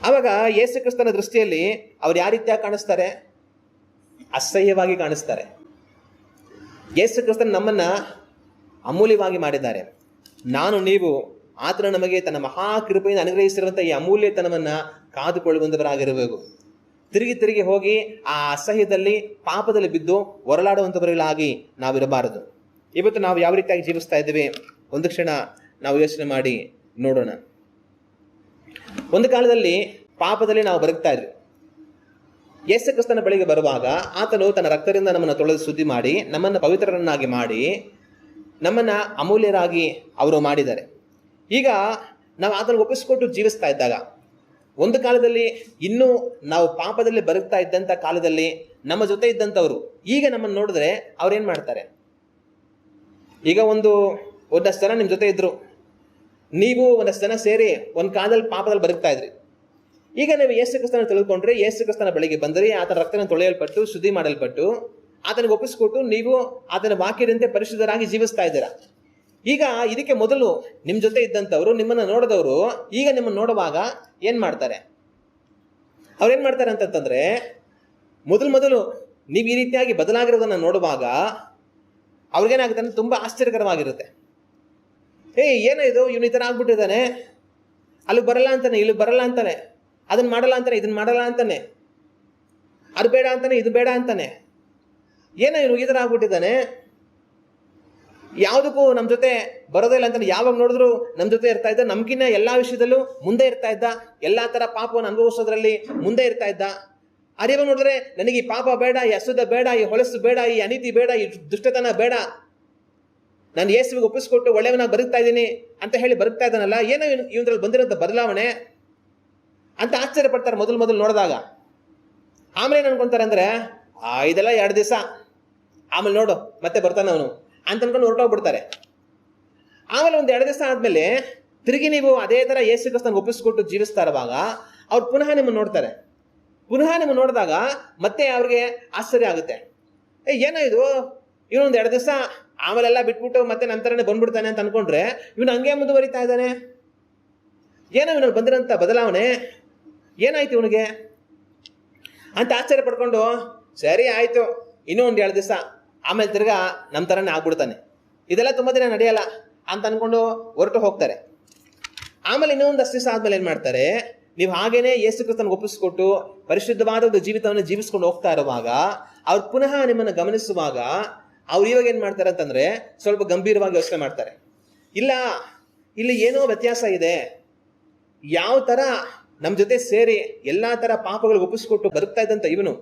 ಆವಾಗ ಯೇಸು ಕ್ರಿಸ್ತನ ದೃಷ್ಟಿಯಲ್ಲಿ ಅವ್ರು ಯಾವ ರೀತಿಯಾಗಿ ಕಾಣಿಸ್ತಾರೆ? ಅಸಹ್ಯವಾಗಿ ಕಾಣಿಸ್ತಾರೆ. ಯೇಸು ಕ್ರಿಸ್ತನ ನಮ್ಮನ್ನ ಅಮೂಲ್ಯವಾಗಿ ಮಾಡಿದ್ದಾರೆ. ನಾನು ನೀವು ಆತನ ನಮಗೆ ತನ್ನ ಮಹಾಕೃಪೆಯಿಂದ ಅನುಗ್ರಹಿಸಿರುವಂಥ ಈ ಅಮೂಲ್ಯತನವನ್ನು ಕಾದುಕೊಳ್ಳುವಂಥವರಾಗಿರಬೇಕು. ತಿರುಗಿ ಹೋಗಿ ಆ ಅಸಹ್ಯದಲ್ಲಿ ಪಾಪದಲ್ಲಿ ಬಿದ್ದು ಹೊರಲಾಡುವಂಥವர்களಾಗಿ ನಾವಿರಬಾರದು. ಇವತ್ತು ನಾವು ಯಾವ ರೀತಿಯಾಗಿ ಜೀವಿಸ್ತಾ ಇದ್ದೇವೆ ಒಂದು ಕ್ಷಣ ನಾವು ಯೋಚನೆ ಮಾಡಿ ನೋಡೋಣ. ಒಂದು ಕಾಲದಲ್ಲಿ ಪಾಪದಲ್ಲಿ ನಾವು ಬದುಕ್ತಾ ಇದ್ವಿ. ಯೇಸು ಕ್ರಿಸ್ತನ ಬಳಿಗೆ ಬರುವಾಗ ಆತನು ತನ್ನ ರಕ್ತದಿಂದ ನಮ್ಮನ್ನು ತೊಳೆದು ಶುದ್ಧಿ ಮಾಡಿ ನಮ್ಮನ್ನು ಪವಿತ್ರರನ್ನಾಗಿ ಮಾಡಿ ನಮ್ಮನ್ನು ಅಮೂಲ್ಯರಾಗಿ ಅವರು ಮಾಡಿದ್ದಾರೆ. ಈಗ ನಾವು ಆತನಿಗೆ ಒಪ್ಪಿಸಿಕೊಟ್ಟು ಜೀವಿಸ್ತಾ ಇದ್ದಾಗ, ಒಂದು ಕಾಲದಲ್ಲಿ ಇನ್ನೂ ನಾವು ಪಾಪದಲ್ಲಿ ಬದುಕ್ತಾ ಇದ್ದಂಥ ಕಾಲದಲ್ಲಿ ನಮ್ಮ ಜೊತೆ ಇದ್ದಂಥವ್ರು ಈಗ ನಮ್ಮನ್ನು ನೋಡಿದ್ರೆ ಅವ್ರೇನು ಮಾಡ್ತಾರೆ? ಈಗ ಒಂದಷ್ಟು ಜನ ನಿಮ್ಮ ಜೊತೆ ಇದ್ರು, ನೀವು ಒಂದಷ್ಟು ಜನ ಸೇರಿ ಒಂದು ಕಾಲದಲ್ಲಿ ಪಾಪದಲ್ಲಿ ಬದುಕ್ತಾ ಇದ್ರಿ. ಈಗ ನೀವು ಯೇಸು ಕ್ರಿಸ್ತನ ತಿಳ್ಕೊಂಡ್ರೆ, ಯೇಸು ಕ್ರಿಸ್ತನ ಬಳಿಗೆ ಬಂದರೆ ಆತನ ರಕ್ತನ ತೊಳೆಯಲ್ಪಟ್ಟು ಶುದ್ಧಿ ಮಾಡಲ್ಪಟ್ಟು ಆತನಿಗೆ ಒಪ್ಪಿಸ್ಕೊಟ್ಟು ನೀವು ಆತನ ವಾಕ್ಯದಂತೆ ಪರಿಶುದ್ಧರಾಗಿ ಜೀವಿಸ್ತಾ ಇದ್ದೀರಾ. ಈಗ ಇದಕ್ಕೆ ಮೊದಲು ನಿಮ್ಮ ಜೊತೆ ಇದ್ದಂಥವ್ರು, ನಿಮ್ಮನ್ನು ನೋಡಿದವರು ಈಗ ನಿಮ್ಮನ್ನು ನೋಡುವಾಗ ಏನು ಮಾಡ್ತಾರೆ? ಅವ್ರೇನು ಮಾಡ್ತಾರೆ ಅಂತಂತಂದರೆ, ಮೊದಲು ನೀವು ಈ ರೀತಿಯಾಗಿ ಬದಲಾಗಿರೋದನ್ನು ನೋಡುವಾಗ ಅವ್ರಿಗೇನಾಗುತ್ತೆ ಅಂದರೆ ತುಂಬ ಆಶ್ಚರ್ಯಕರವಾಗಿರುತ್ತೆ. ಏನೋ ಇದು, ಇವನು ಈ ಥರ ಆಗ್ಬಿಟ್ಟಿದ್ದಾನೆ, ಅಲ್ಲಿ ಬರಲ್ಲ ಅಂತಾನೆ, ಇಲ್ಲಿ ಬರಲ್ಲ ಅಂತಾನೆ, ಅದನ್ನು ಮಾಡಲ್ಲ ಅಂತಾನೆ, ಇದನ್ನು ಮಾಡಲ್ಲ ಅಂತಾನೆ, ಅದು ಬೇಡ ಅಂತಾನೆ, ಇದು ಬೇಡ ಅಂತಾನೆ, ಏನೋ ಇವನು ಈ ಥರ ಆಗ್ಬಿಟ್ಟಿದ್ದಾನೆ, ಯಾವುದಕ್ಕೂ ನಮ್ಮ ಜೊತೆ ಬರೋದೇ ಇಲ್ಲ ಅಂತಾನೆ, ಯಾವಾಗ ನೋಡಿದ್ರು ನಮ್ಮ ಜೊತೆ ಇರ್ತಾ ಇದ್ದ, ನಮ್ಗಿನ್ನ ಎಲ್ಲ ವಿಷಯದಲ್ಲೂ ಮುಂದೆ ಇರ್ತಾ ಇದ್ದ, ಎಲ್ಲ ಥರ ಪಾಪವನ್ನು ಅನುಭವಿಸೋದ್ರಲ್ಲಿ ಮುಂದೆ ಇರ್ತಾ ಇದ್ದ. ಅರಿವಾಗ ನೋಡಿದ್ರೆ ನನಗೆ ಈ ಪಾಪ ಬೇಡ, ಈ ಅಸುದ್ಧ ಬೇಡ, ಈ ಹೊಲಸು ಬೇಡ, ಈ ಅನೀತಿ ಬೇಡ, ಈ ದುಷ್ಟತನ ಬೇಡ, ನಾನು ಯೇಸುವಿಗೆ ಒಪ್ಪಿಸ್ಕೊಟ್ಟು ಒಳ್ಳೆಯವನಾಗಿ ಬದುಕ್ತಾ ಇದ್ದೀನಿ ಅಂತ ಹೇಳಿ ಬದುಕ್ತಾ ಇದ್ದಾನಲ್ಲ, ಏನೋ ಇವನಲ್ಲಿ ಬಂದಿರೋಂಥ ಬದಲಾವಣೆ ಅಂತ ಆಶ್ಚರ್ಯ ಪಡ್ತಾರೆ ಮೊದಲು ನೋಡಿದಾಗ. ಆಮೇಲೆ ಏನು ಅನ್ಕೊಂತಾರೆ ಅಂದರೆ, ಇದೆಲ್ಲ 2 ದಿವಸ, ಆಮೇಲೆ ನೋಡು ಮತ್ತೆ ಬರ್ತಾನೆ ಅವನು ಅಂತ ಅನ್ಕೊಂಡು ಹೊರಟೋಗ್ಬಿಡ್ತಾರೆ. ಆಮೇಲೆ ಒಂದು 2 ದಿವಸ ಆದ್ಮೇಲೆ ತಿರುಗಿ ನೀವು ಅದೇ ತರ ಯೇಸು ಕ್ರಿಸ್ತನ ಒಪ್ಪಿಸ್ಕೊಟ್ಟು ಜೀವಿಸ್ತಾ ಇರುವಾಗ ಅವ್ರು ಪುನಃ ನಿಮ್ಮನ್ನು ನೋಡ್ತಾರೆ. ಪುನಃ ನಿಮ್ಮನ್ನು ನೋಡಿದಾಗ ಮತ್ತೆ ಅವ್ರಿಗೆ ಆಶ್ಚರ್ಯ ಆಗುತ್ತೆ. ಏನೋ ಇದು, ಇವನೊಂದು 2 ದಿವಸ ಆಮೇಲೆಲ್ಲ ಬಿಟ್ಬಿಟ್ಟು ಮತ್ತೆ ನಂತರನೇ ಬಂದ್ಬಿಡ್ತಾನೆ ಅಂತ ಅನ್ಕೊಂಡ್ರೆ ಇವನು ಹಂಗೆ ಮುಂದುವರಿತಾ ಇದ್ದಾನೆ. ಏನೋ ಇವನಲ್ಲಿ ಬಂದಿರೋಂಥ ಬದಲಾವಣೆ ಏನಾಯ್ತು ಇವನಿಗೆ ಅಂತ ಆಶ್ಚರ್ಯ ಪಡ್ಕೊಂಡು, ಸರಿ ಆಯ್ತು ಇನ್ನೂ ಒಂದು 2 ದಿವಸ ಆಮೇಲೆ ತಿರ್ಗಾ ನಮ್ಮ ಥರನೇ ಆಗ್ಬಿಡ್ತಾನೆ, ಇದೆಲ್ಲ ತುಂಬ ದಿನ ನಡೆಯಲ್ಲ ಅಂತ ಅನ್ಕೊಂಡು ಹೊರಟು ಹೋಗ್ತಾರೆ. ಆಮೇಲೆ ಇನ್ನೊಂದಷ್ಟು ದಿವಸ ಆದ್ಮೇಲೆ ಏನು ಮಾಡ್ತಾರೆ, ನೀವು ಹಾಗೇನೆ ಯೇಸು ಕ್ರಿಸ್ತನಿಗೆ ಒಪ್ಪಿಸ್ಕೊಟ್ಟು ಪರಿಶುದ್ಧವಾದ ಒಂದು ಜೀವಿತವನ್ನು ಜೀವಿಸ್ಕೊಂಡು ಹೋಗ್ತಾ ಇರುವಾಗ ಅವ್ರು ಪುನಃ ನಿಮ್ಮನ್ನು ಗಮನಿಸುವಾಗ ಅವ್ರು ಇವಾಗ ಏನು ಮಾಡ್ತಾರೆ ಅಂತಂದ್ರೆ ಸ್ವಲ್ಪ ಗಂಭೀರವಾಗಿ ಯೋಚನೆ ಮಾಡ್ತಾರೆ. ಇಲ್ಲ, ಇಲ್ಲಿ ಏನೋ ವ್ಯತ್ಯಾಸ ಇದೆ. ಯಾವ ಥರ ನಮ್ಮ ಜೊತೆ ಸೇರಿ ಎಲ್ಲ ಥರ ಪಾಪಗಳಿಗೆ ಒಪ್ಪಿಸ್ಕೊಟ್ಟು ಬದುಕ್ತಾ ಇದ್ದಂಥ ಇವನು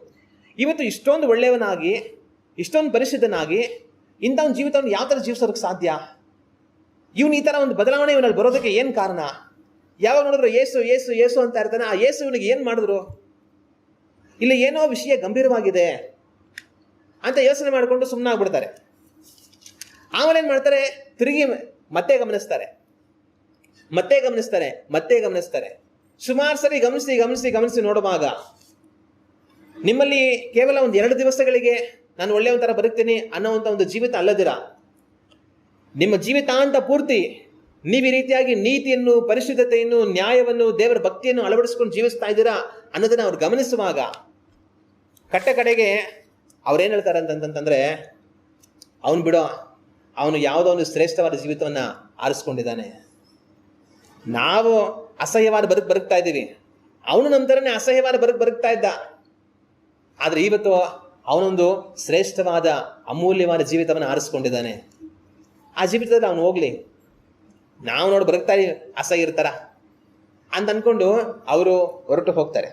ಇವತ್ತು ಇಷ್ಟೊಂದು ಒಳ್ಳೆಯವನಾಗಿ, ಇಷ್ಟೊಂದು ಪರಿಶುದ್ಧನಾಗಿ ಇಂಥ ಒಂದು ಜೀವಿತವನ್ನು ಯಾವ ಥರ ಜೀವಿಸೋದಕ್ಕೆ ಸಾಧ್ಯ? ಇವನು ಈ ಥರ ಒಂದು ಬದಲಾವಣೆ ಇವನಲ್ಲಿ ಬರೋದಕ್ಕೆ ಏನು ಕಾರಣ? ಯಾವಾಗ ನೋಡಿದ್ರು ಯೇಸು ಯೇಸು ಯೇಸು ಅಂತ ಇರ್ತಾನೆ. ಆ ಯೇಸು ಇವನಿಗೆ ಏನು ಮಾಡಿದ್ರು? ಇಲ್ಲಿ ಏನೋ ವಿಷಯ ಗಂಭೀರವಾಗಿದೆ ಅಂತ ಯೋಚನೆ ಮಾಡಿಕೊಂಡು ಸುಮ್ಮನಾಗ್ಬಿಡ್ತಾರೆ. ಆಮೇಲೆ ಏನು ಮಾಡ್ತಾರೆ, ತಿರುಗಿ ಮತ್ತೆ ಗಮನಿಸ್ತಾರೆ, ಮತ್ತೆ ಗಮನಿಸ್ತಾರೆ, ಮತ್ತೆ ಗಮನಿಸ್ತಾರೆ. ಸುಮಾರು ಸರಿ ಗಮನಿಸಿ ಗಮನಿಸಿ ಗಮನಿಸಿ ನೋಡುವಾಗ ನಿಮ್ಮಲ್ಲಿ ಕೇವಲ ಒಂದು 2 ದಿವಸಗಳಿಗೆ ನಾನು ಒಳ್ಳೆಯ ಒಂಥರ ಬದುಕ್ತೀನಿ ಅನ್ನೋವಂಥ ಒಂದು ಜೀವಿತ ಅಲ್ಲದಿರ, ನಿಮ್ಮ ಜೀವಿತಾಂತ ಪೂರ್ತಿ ನೀವು ಈ ರೀತಿಯಾಗಿ ನೀತಿಯನ್ನು, ಪರಿಶುದ್ಧತೆಯನ್ನು, ನ್ಯಾಯವನ್ನು, ದೇವರ ಭಕ್ತಿಯನ್ನು ಅಳವಡಿಸ್ಕೊಂಡು ಜೀವಿಸ್ತಾ ಇದ್ದೀರಾ ಅನ್ನೋದನ್ನ ಅವ್ರು ಗಮನಿಸುವಾಗ ಕಡೆಗೆ ಅವ್ರೇನು ಹೇಳ್ತಾರೆ ಅಂತಂತಂದ್ರೆ, ಅವನು ಬಿಡೋ, ಅವನು ಯಾವುದೋ ಒಂದು ಶ್ರೇಷ್ಠವಾದ ಜೀವಿತವನ್ನು ಆರಿಸ್ಕೊಂಡಿದ್ದಾನೆ. ನಾವು ಅಸಹ್ಯವಾದ ಬದುಕ್ತಾ ಇದ್ದೀವಿ, ಅವನು ನಮ್ಮ ಥರನೇ ಅಸಹ್ಯವಾದ ಬದುಕ್ತಾ ಇದ್ದ. ಆದರೆ ಇವತ್ತು ಅವನೊಂದು ಶ್ರೇಷ್ಠವಾದ ಅಮೂಲ್ಯವಾದ ಜೀವಿತವನ್ನು ಆರಿಸ್ಕೊಂಡಿದ್ದಾನೆ. ಆ ಜೀವಿತದಲ್ಲಿ ಅವನು ಹೋಗ್ಲಿ, ನಾವು ನೋಡಿ ಬದುಕ್ತಾ ಇದೀವಿ ಅಸಹ್ಯ ಇರ್ತಾರ ಅಂತ ಅನ್ಕೊಂಡು ಅವರು ಹೊರಟು ಹೋಗ್ತಾರೆ.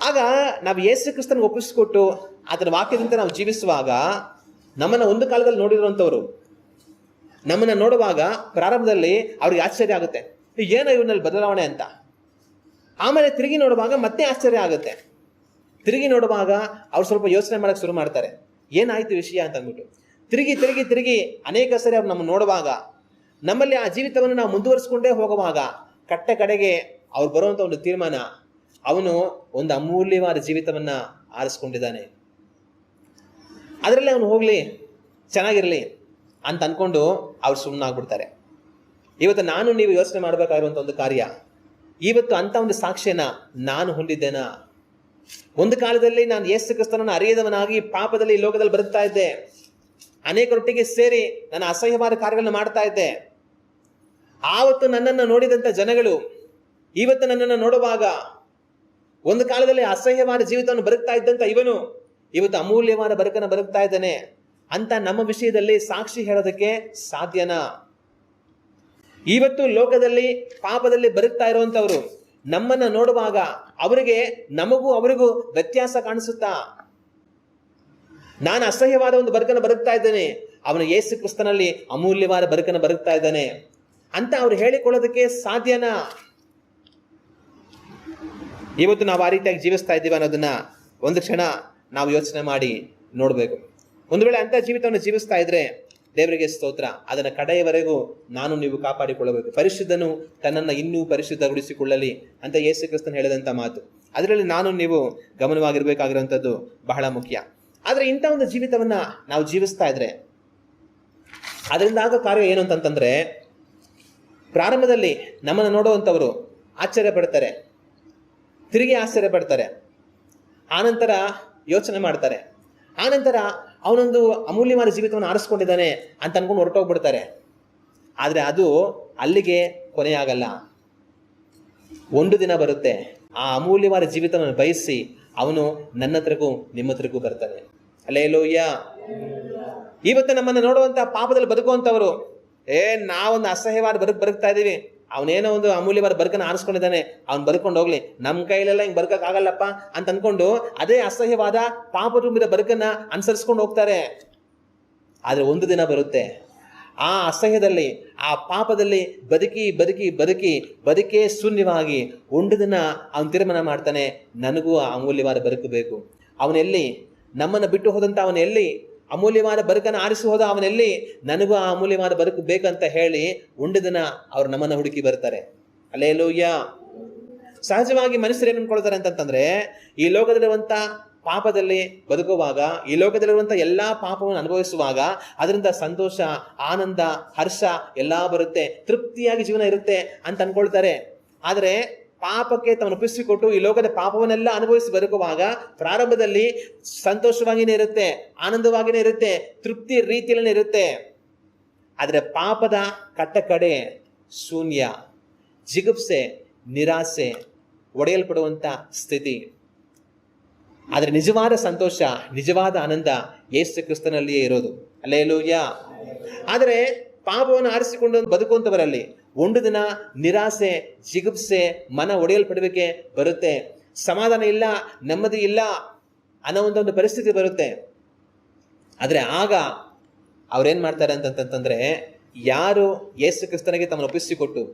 ಆಗ ನಾವು ಯೇಸು ಕ್ರಿಸ್ತನಿಗೆ ಒಪ್ಪಿಸಿಕೊಟ್ಟು ಅದರ ವಾಕ್ಯದಂತೆ ನಾವು ಜೀವಿಸುವಾಗ ನಮ್ಮನ್ನು ಒಂದು ಕಾಲದಲ್ಲಿ ನೋಡಿರುವಂಥವ್ರು ನಮ್ಮನ್ನು ನೋಡುವಾಗ ಪ್ರಾರಂಭದಲ್ಲಿ ಅವ್ರಿಗೆ ಆಶ್ಚರ್ಯ ಆಗುತ್ತೆ, ಏನೋ ಇವನಲ್ಲಿ ಬದಲಾವಣೆ ಅಂತ. ಆಮೇಲೆ ತಿರುಗಿ ನೋಡುವಾಗ ಮತ್ತೆ ಆಶ್ಚರ್ಯ ಆಗುತ್ತೆ. ತಿರುಗಿ ನೋಡುವಾಗ ಅವ್ರು ಸ್ವಲ್ಪ ಯೋಚನೆ ಮಾಡೋಕ್ಕೆ ಶುರು ಮಾಡ್ತಾರೆ, ಏನಾಯ್ತು ವಿಷಯ ಅಂತ ಅಂದ್ಬಿಟ್ಟು. ತಿರುಗಿ ತಿರುಗಿ ತಿರುಗಿ ಅನೇಕ ಸರಿ ಅವ್ರು ನಮ್ಮ ನೋಡುವಾಗ, ನಮ್ಮಲ್ಲಿ ಆ ಜೀವಿತವನ್ನು ನಾವು ಮುಂದುವರಿಸ್ಕೊಂಡೇ ಹೋಗುವಾಗ ಕಡೆಗೆ ಅವ್ರು ಬರುವಂಥ ಒಂದು ತೀರ್ಮಾನ, ಅವನು ಒಂದು ಅಮೂಲ್ಯವಾದ ಜೀವಿತವನ್ನು ಆರಿಸ್ಕೊಂಡಿದ್ದಾನೆ, ಅದರಲ್ಲಿ ಅವನು ಹೋಗಲಿ, ಚೆನ್ನಾಗಿರಲಿ ಅಂತ ಅಂದ್ಕೊಂಡು ಅವ್ರು ಸುಮ್ಮನಾಗ್ಬಿಡ್ತಾರೆ. ಇವತ್ತು ನಾನು ನೀವು ಯೋಚನೆ ಮಾಡಬೇಕಾಗಿರುವಂಥ ಒಂದು ಕಾರ್ಯ, ಇವತ್ತು ಅಂಥ ಒಂದು ಸಾಕ್ಷ್ಯನ ನಾನು ಹೊಂದಿದ್ದೇನಾ? ಒಂದು ಕಾಲದಲ್ಲಿ ನಾನು ಯೇಸು ಕ್ರಿಸ್ತನನ್ನು ಅರಿಯದವನಾಗಿ ಪಾಪದಲ್ಲಿ ಈ ಲೋಕದಲ್ಲಿ ಬದುಕ್ತಾ ಇದ್ದೆ, ಅನೇಕರೊಟ್ಟಿಗೆ ಸೇರಿ ನನ್ನ ಅಸಹ್ಯವಾದ ಕಾರ್ಯಗಳನ್ನು ಮಾಡ್ತಾ ಇದ್ದೆ. ಆವತ್ತು ನನ್ನನ್ನು ನೋಡಿದಂಥ ಜನಗಳು ಇವತ್ತು ನನ್ನನ್ನು ನೋಡುವಾಗ ಒಂದು ಕಾಲದಲ್ಲಿ ಅಸಹ್ಯವಾದ ಜೀವಿತವನ್ನು ಬದುಕ್ತಾ ಇದ್ದಂಥ ಇವನು ಇವತ್ತು ಅಮೂಲ್ಯವಾದ ಬದುಕನ್ನು ಬದುಕ್ತಾ ಇದ್ದಾನೆ ಅಂತ ನಮ್ಮ ವಿಷಯದಲ್ಲಿ ಸಾಕ್ಷಿ ಹೇಳೋದಕ್ಕೆ ಸಾಧ್ಯನಾ? ಇವತ್ತು ಲೋಕದಲ್ಲಿ ಪಾಪದಲ್ಲಿ ಬದುಕ್ತಾ ಇರುವಂಥವ್ರು ನಮ್ಮನ್ನು ನೋಡುವಾಗ ಅವರಿಗೆ ಅವರಿಗೂ ವ್ಯತ್ಯಾಸ ಕಾಣಿಸುತ್ತಾ? ನಾನು ಅಸಹ್ಯವಾದ ಒಂದು ಬದುಕನ್ನು ಬದುಕ್ತಾ ಇದ್ದೇನೆ, ಅವನು ಯೇಸು ಕ್ರಿಸ್ತನಲ್ಲಿ ಅಮೂಲ್ಯವಾದ ಬದುಕನ್ನು ಬದುಕ್ತಾ ಇದ್ದಾನೆ ಅಂತ ಅವ್ರು ಹೇಳಿಕೊಳ್ಳೋದಕ್ಕೆ ಸಾಧ್ಯನಾ? ಇವತ್ತು ನಾವು ಆ ರೀತಿಯಾಗಿ ಜೀವಿಸ್ತಾ ಇದ್ದೀವಿ ಅನ್ನೋದನ್ನ ಒಂದು ಕ್ಷಣ ನಾವು ಯೋಚನೆ ಮಾಡಿ ನೋಡಬೇಕು. ಒಂದು ವೇಳೆ ಅಂಥ ಜೀವಿತವನ್ನು ಜೀವಿಸ್ತಾ ಇದ್ರೆ ದೇವರಿಗೆ ಸ್ತೋತ್ರ, ಅದನ್ನು ಕಡೆಯವರೆಗೂ ನಾನು ನೀವು ಕಾಪಾಡಿಕೊಳ್ಳಬೇಕು. ಪರಿಶುದ್ಧನು ತನ್ನನ್ನು ಇನ್ನೂ ಪರಿಶುದ್ಧಗೊಳಿಸಿಕೊಳ್ಳಲಿ ಅಂತ ಯೇಸು ಕ್ರಿಸ್ತನು ಹೇಳಿದಂಥ ಮಾತು, ಅದರಲ್ಲಿ ನಾನು ನೀವು ಗಮನವಾಗಿರ್ಬೇಕಾಗಿರುವಂಥದ್ದು ಬಹಳ ಮುಖ್ಯ. ಆದರೆ ಇಂಥ ಒಂದು ಜೀವಿತವನ್ನು ನಾವು ಜೀವಿಸ್ತಾ ಇದ್ರೆ ಅದರಿಂದ ಆಗೋ ಕಾರ್ಯ ಏನು ಅಂತಂತಂದ್ರೆ, ಪ್ರಾರಂಭದಲ್ಲಿ ನಮ್ಮನ್ನು ನೋಡುವಂಥವರು ಆಶ್ಚರ್ಯ ಪಡ್ತಾರೆ, ತಿರುಗಿ ಆಶ್ಚರ್ಯ ಪಡ್ತಾರೆ, ಆನಂತರ ಯೋಚನೆ ಮಾಡ್ತಾರೆ, ಆನಂತರ ಅವನೊಂದು ಅಮೂಲ್ಯವಾದ ಜೀವಿತವನ್ನು ಆರಿಸ್ಕೊಂಡಿದ್ದಾನೆ ಅಂತ ಅನ್ಕೊಂಡು ಹೊರಟೋಗ್ಬಿಡ್ತಾರೆ. ಆದರೆ ಅದು ಅಲ್ಲಿಗೆ ಕೊನೆಯಾಗಲ್ಲ. ಒಂದು ದಿನ ಬರುತ್ತೆ, ಆ ಅಮೂಲ್ಯವಾದ ಜೀವಿತವನ್ನು ಬಯಸಿ ಅವನು ನನ್ನ ಹತ್ರಗೂ ನಿಮ್ಮ ಹತ್ರಗೂ ಬರ್ತಾನೆ. ಹಲ್ಲೆಲೂಯಾ. ಇವತ್ತು ನಮ್ಮನ್ನು ನೋಡುವಂಥ ಪಾಪದಲ್ಲಿ ಬದುಕುವಂಥವರು, ನಾವೊಂದು ಅಸಹ್ಯವಾದ ಬದುಕ್ತಾ ಇದ್ದೀವಿ, ಅವನೇನೋ ಒಂದು ಅಮೂಲ್ಯವಾದ ಬದುಕನ್ನು ಆರಿಸ್ಕೊಂಡಿದ್ದಾನೆ, ಅವ್ನು ಬದುಕೊಂಡು ಹೋಗ್ಲಿ, ನಮ್ಮ ಕೈಲೆಲ್ಲ ಹಿಂಗೆ ಬದುಕಕ್ಕಾಗಲ್ಲಪ್ಪ ಅಂತ ಅಂದ್ಕೊಂಡು ಅದೇ ಅಸಹ್ಯವಾದ ಪಾಪ ತುಂಬಿದ ಬದುಕನ್ನ ಅನುಸರಿಸ್ಕೊಂಡು ಹೋಗ್ತಾರೆ. ಆದರೆ ಒಂದು ದಿನ ಬರುತ್ತೆ, ಆ ಅಸಹ್ಯದಲ್ಲಿ, ಆ ಪಾಪದಲ್ಲಿ ಬದುಕಿ ಬದುಕಿ ಬದುಕಿ ಬದುಕೇ ಶೂನ್ಯವಾಗಿ ಒಂದು ದಿನ ಅವನು ತೀರ್ಮಾನ ಮಾಡ್ತಾನೆ, ನನಗೂ ಆ ಅಮೂಲ್ಯವಾದ ಬದುಕು ಬೇಕು. ಅವನೆಲ್ಲಿ ನಮ್ಮನ್ನು ಬಿಟ್ಟು ಹೋದಂಥ ಅವನೆಲ್ಲಿ ಅಮೂಲ್ಯವಾದ ಬದುಕನ್ನು ಆರಿಸಿ ಹೋದ ಅವನಲ್ಲಿ ನನಗೂ ಆ ಅಮೂಲ್ಯವಾದ ಬದುಕು ಬೇಕಂತ ಹೇಳಿ ಒಂದು ದಿನ ಅವ್ರು ನಮ್ಮನ್ನ ಹುಡುಕಿ ಬರ್ತಾರೆ. ಹಲ್ಲೆಲೂಯ. ಸಹಜವಾಗಿ ಮನುಷ್ಯರು ಏನು ಅನ್ಕೊಳ್ತಾರೆ ಅಂತಂದ್ರೆ, ಈ ಲೋಕದಲ್ಲಿರುವಂತ ಪಾಪದಲ್ಲಿ ಬದುಕುವಾಗ, ಈ ಲೋಕದಲ್ಲಿರುವಂತ ಎಲ್ಲಾ ಪಾಪವನ್ನು ಅನುಭವಿಸುವಾಗ ಅದರಿಂದ ಸಂತೋಷ, ಆನಂದ, ಹರ್ಷ ಎಲ್ಲಾ ಬರುತ್ತೆ, ತೃಪ್ತಿಯಾಗಿ ಜೀವನ ಇರುತ್ತೆ ಅಂತ ಅನ್ಕೊಳ್ತಾರೆ. ಆದರೆ ಪಾಪಕ್ಕೆ ತಮ್ಮನ್ನು ಒಪ್ಪಿಸಿಕೊಟ್ಟು ಈ ಲೋಕದ ಪಾಪವನ್ನೆಲ್ಲ ಅನುಭವಿಸಿ ಬದುಕುವಾಗ ಪ್ರಾರಂಭದಲ್ಲಿ ಸಂತೋಷವಾಗಿನೇ ಇರುತ್ತೆ, ಆನಂದವಾಗಿನೇ ಇರುತ್ತೆ, ತೃಪ್ತಿ ರೀತಿಯಲ್ಲೇ ಇರುತ್ತೆ. ಆದರೆ ಪಾಪದ ಕಟ್ಟ ಕಡೆ ಶೂನ್ಯ, ಜಿಗುಪ್ಸೆ, ನಿರಾಸೆ, ಒಡೆಯಲ್ಪಡುವಂತ ಸ್ಥಿತಿ. ಆದರೆ ನಿಜವಾದ ಸಂತೋಷ, ನಿಜವಾದ ಆನಂದ ಯೇಸು ಕ್ರಿಸ್ತನಲ್ಲಿಯೇ ಇರೋದು. ಹಲ್ಲೆಲೂಯ. ಆದರೆ ಪಾಪವನ್ನು ಆರಿಸಿಕೊಂಡು ಬದುಕುವಂತವರಲ್ಲಿ ಒಂದು ದಿನ ನಿರಾಸೆ, ಜಿಗುಪ್ಸೆ, ಮನ ಒಡೆಯಲ್ಪಡುವಿಕೆ ಬರುತ್ತೆ. ಸಮಾಧಾನ ಇಲ್ಲ, ನೆಮ್ಮದಿ ಇಲ್ಲ ಅನ್ನೋ ಒಂದು ಪರಿಸ್ಥಿತಿ ಬರುತ್ತೆ. ಆದರೆ ಆಗ ಅವ್ರೇನ್ ಮಾಡ್ತಾರೆ ಅಂತಂತಂದ್ರೆ, ಯಾರು ಯೇಸು ಕ್ರಿಸ್ತನಿಗೆ ತಮ್ಮನ್ನು ಒಪ್ಪಿಸಿಕೊಟ್ಟು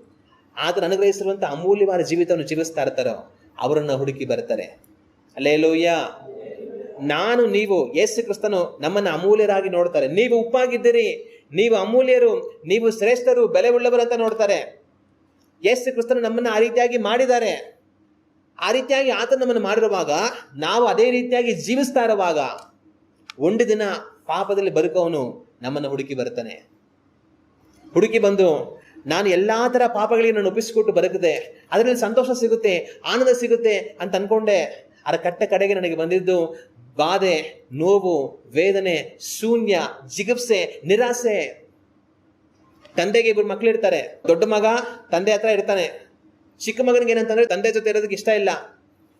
ಆತನ ಅನುಗ್ರಹಿಸಿರುವಂತ ಅಮೂಲ್ಯವಾದ ಜೀವಿತವನ್ನು ಜೀವಿಸ್ತಾ ಇರ್ತಾರೋ ಅವರನ್ನ ಹುಡುಕಿ ಬರ್ತಾರೆ. ಹಲ್ಲೆಲೂಯ. ನಾನು, ನೀವು, ಯೇಸು ಕ್ರಿಸ್ತನು ನಮ್ಮನ್ನ ಅಮೂಲ್ಯರಾಗಿ ನೋಡ್ತಾರೆ. ನೀವು ಉಪ್ಪಾಗಿದ್ದೀರಿ, ನೀವು ಅಮೂಲ್ಯರು, ನೀವು ಶ್ರೇಷ್ಠರು, ಬೆಲೆ ಉಳ್ಳವರು ಅಂತ ನೋಡ್ತಾರೆ. ಯೇಸು ಕ್ರಿಸ್ತನು ನಮ್ಮನ್ನ ಆ ರೀತಿಯಾಗಿ ಮಾಡಿದ್ದಾರೆ. ಆ ರೀತಿಯಾಗಿ ಆತ ನಮ್ಮನ್ನು ಮಾಡಿರುವಾಗ, ನಾವು ಅದೇ ರೀತಿಯಾಗಿ ಜೀವಿಸ್ತಾ ಇರುವಾಗ ಒಂದು ದಿನ ಪಾಪದಲ್ಲಿ ಬದುಕವನು ನಮ್ಮನ್ನು ಹುಡುಕಿ ಬರ್ತಾನೆ. ಹುಡುಕಿ ಬಂದು, ನಾನು ಎಲ್ಲಾ ತರ ಪಾಪಗಳಿಗೆ ನಾನು ಒಪ್ಪಿಸಿಕೊಟ್ಟು ಬದುಕಿದೆ, ಅದರಲ್ಲಿ ಸಂತೋಷ ಸಿಗುತ್ತೆ, ಆನಂದ ಸಿಗುತ್ತೆ ಅಂತ ಅನ್ಕೊಂಡೆ. ಅದರ ಕಟ್ಟ ಕಡೆಗೆ ನನಗೆ ಬಂದಿದ್ದು ಬಾಧೆ, ನೋವು, ವೇದನೆ, ಶೂನ್ಯ, ಜಿಗುಪ್ಸೆ, ನಿರಾಸೆ. ತಂದೆಗೆ ಇಬ್ಬರು ಮಕ್ಳು ಇರ್ತಾರೆ. ದೊಡ್ಡ ಮಗ ತಂದೆ ಹತ್ರ ಇರ್ತಾನೆ. ಚಿಕ್ಕ ಮಗನಿಗೆ ಏನಂತಂದ್ರೆ ತಂದೆ ಜೊತೆ ಇರೋದಕ್ಕೆ ಇಷ್ಟ ಇಲ್ಲ.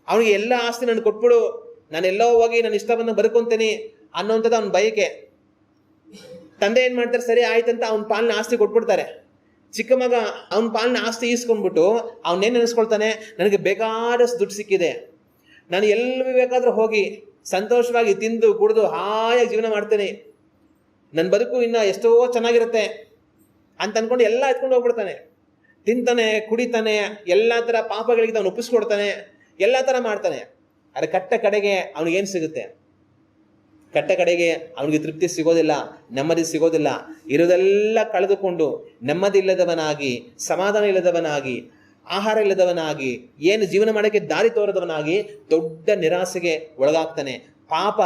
ಅವನಿಗೆ ಎಲ್ಲ ಆಸ್ತಿ ನಾನು ಕೊಟ್ಬಿಡು, ನಾನೆಲ್ಲೋ ಹೋಗಿ ನಾನು ಇಷ್ಟ ಬಂದ ಬದುಕೊಂತೀನಿ ಅನ್ನೋಂಥದ್ದು ಅವನ ಬಯಕೆ. ತಂದೆ ಏನ್ ಮಾಡ್ತಾರೆ, ಸರಿ ಆಯ್ತಂತ ಅವನ ಪಾಲಿನ ಆಸ್ತಿ ಕೊಟ್ಬಿಡ್ತಾರೆ. ಚಿಕ್ಕ ಮಗ ಅವನ ಪಾಲಿನ ಆಸ್ತಿ ಈಸ್ಕೊಂಡ್ಬಿಟ್ಟು ಅವನೇನ್ ನೆನೆಸ್ಕೊಳ್ತಾನೆ, ನನಗೆ ಬೇಕಾದಷ್ಟು ದುಡ್ಡು ಸಿಕ್ಕಿದೆ, ನಾನು ಎಲ್ಲಿ ಬೇಕಾದ್ರೂ ಹೋಗಿ ಸಂತೋಷವಾಗಿ ತಿಂದು ಕುಡಿದು ಹಾಯಾಗಿ ಜೀವನ ಮಾಡ್ತೇನೆ, ನನ್ನ ಬದುಕು ಇನ್ನ ಎಷ್ಟೋ ಚೆನ್ನಾಗಿರುತ್ತೆ ಅಂತ ಅನ್ಕೊಂಡು ಎಲ್ಲ ಎತ್ಕೊಂಡು ಹೋಗ್ಬಿಡ್ತಾನೆ. ತಿಂತಾನೆ, ಕುಡಿತಾನೆ, ಎಲ್ಲಾ ತರ ಪಾಪಗಳಿಗೆ ಅವನು ಒಪ್ಪಿಸ್ಕೊಡ್ತಾನೆ, ಎಲ್ಲಾ ತರ ಮಾಡ್ತಾನೆ. ಅದ್ರ ಕಟ್ಟ ಕಡೆಗೆ ಅವನಿಗೇನು ಸಿಗುತ್ತೆ? ಕಟ್ಟ ಕಡೆಗೆ ಅವನಿಗೆ ತೃಪ್ತಿ ಸಿಗೋದಿಲ್ಲ, ನೆಮ್ಮದಿ ಸಿಗೋದಿಲ್ಲ. ಇರೋದೆಲ್ಲ ಕಳೆದುಕೊಂಡು ನೆಮ್ಮದಿ ಇಲ್ಲದವನಾಗಿ, ಸಮಾಧಾನ ಇಲ್ಲದವನಾಗಿ, ಆಹಾರ ಇಲ್ಲದವನಾಗಿ, ಏನು ಜೀವನ ಮಾಡೋಕ್ಕೆ ದಾರಿ ತೋರದವನಾಗಿ ದೊಡ್ಡ ನಿರಾಸೆಗೆ ಒಳಗಾಗ್ತಾನೆ. ಪಾಪ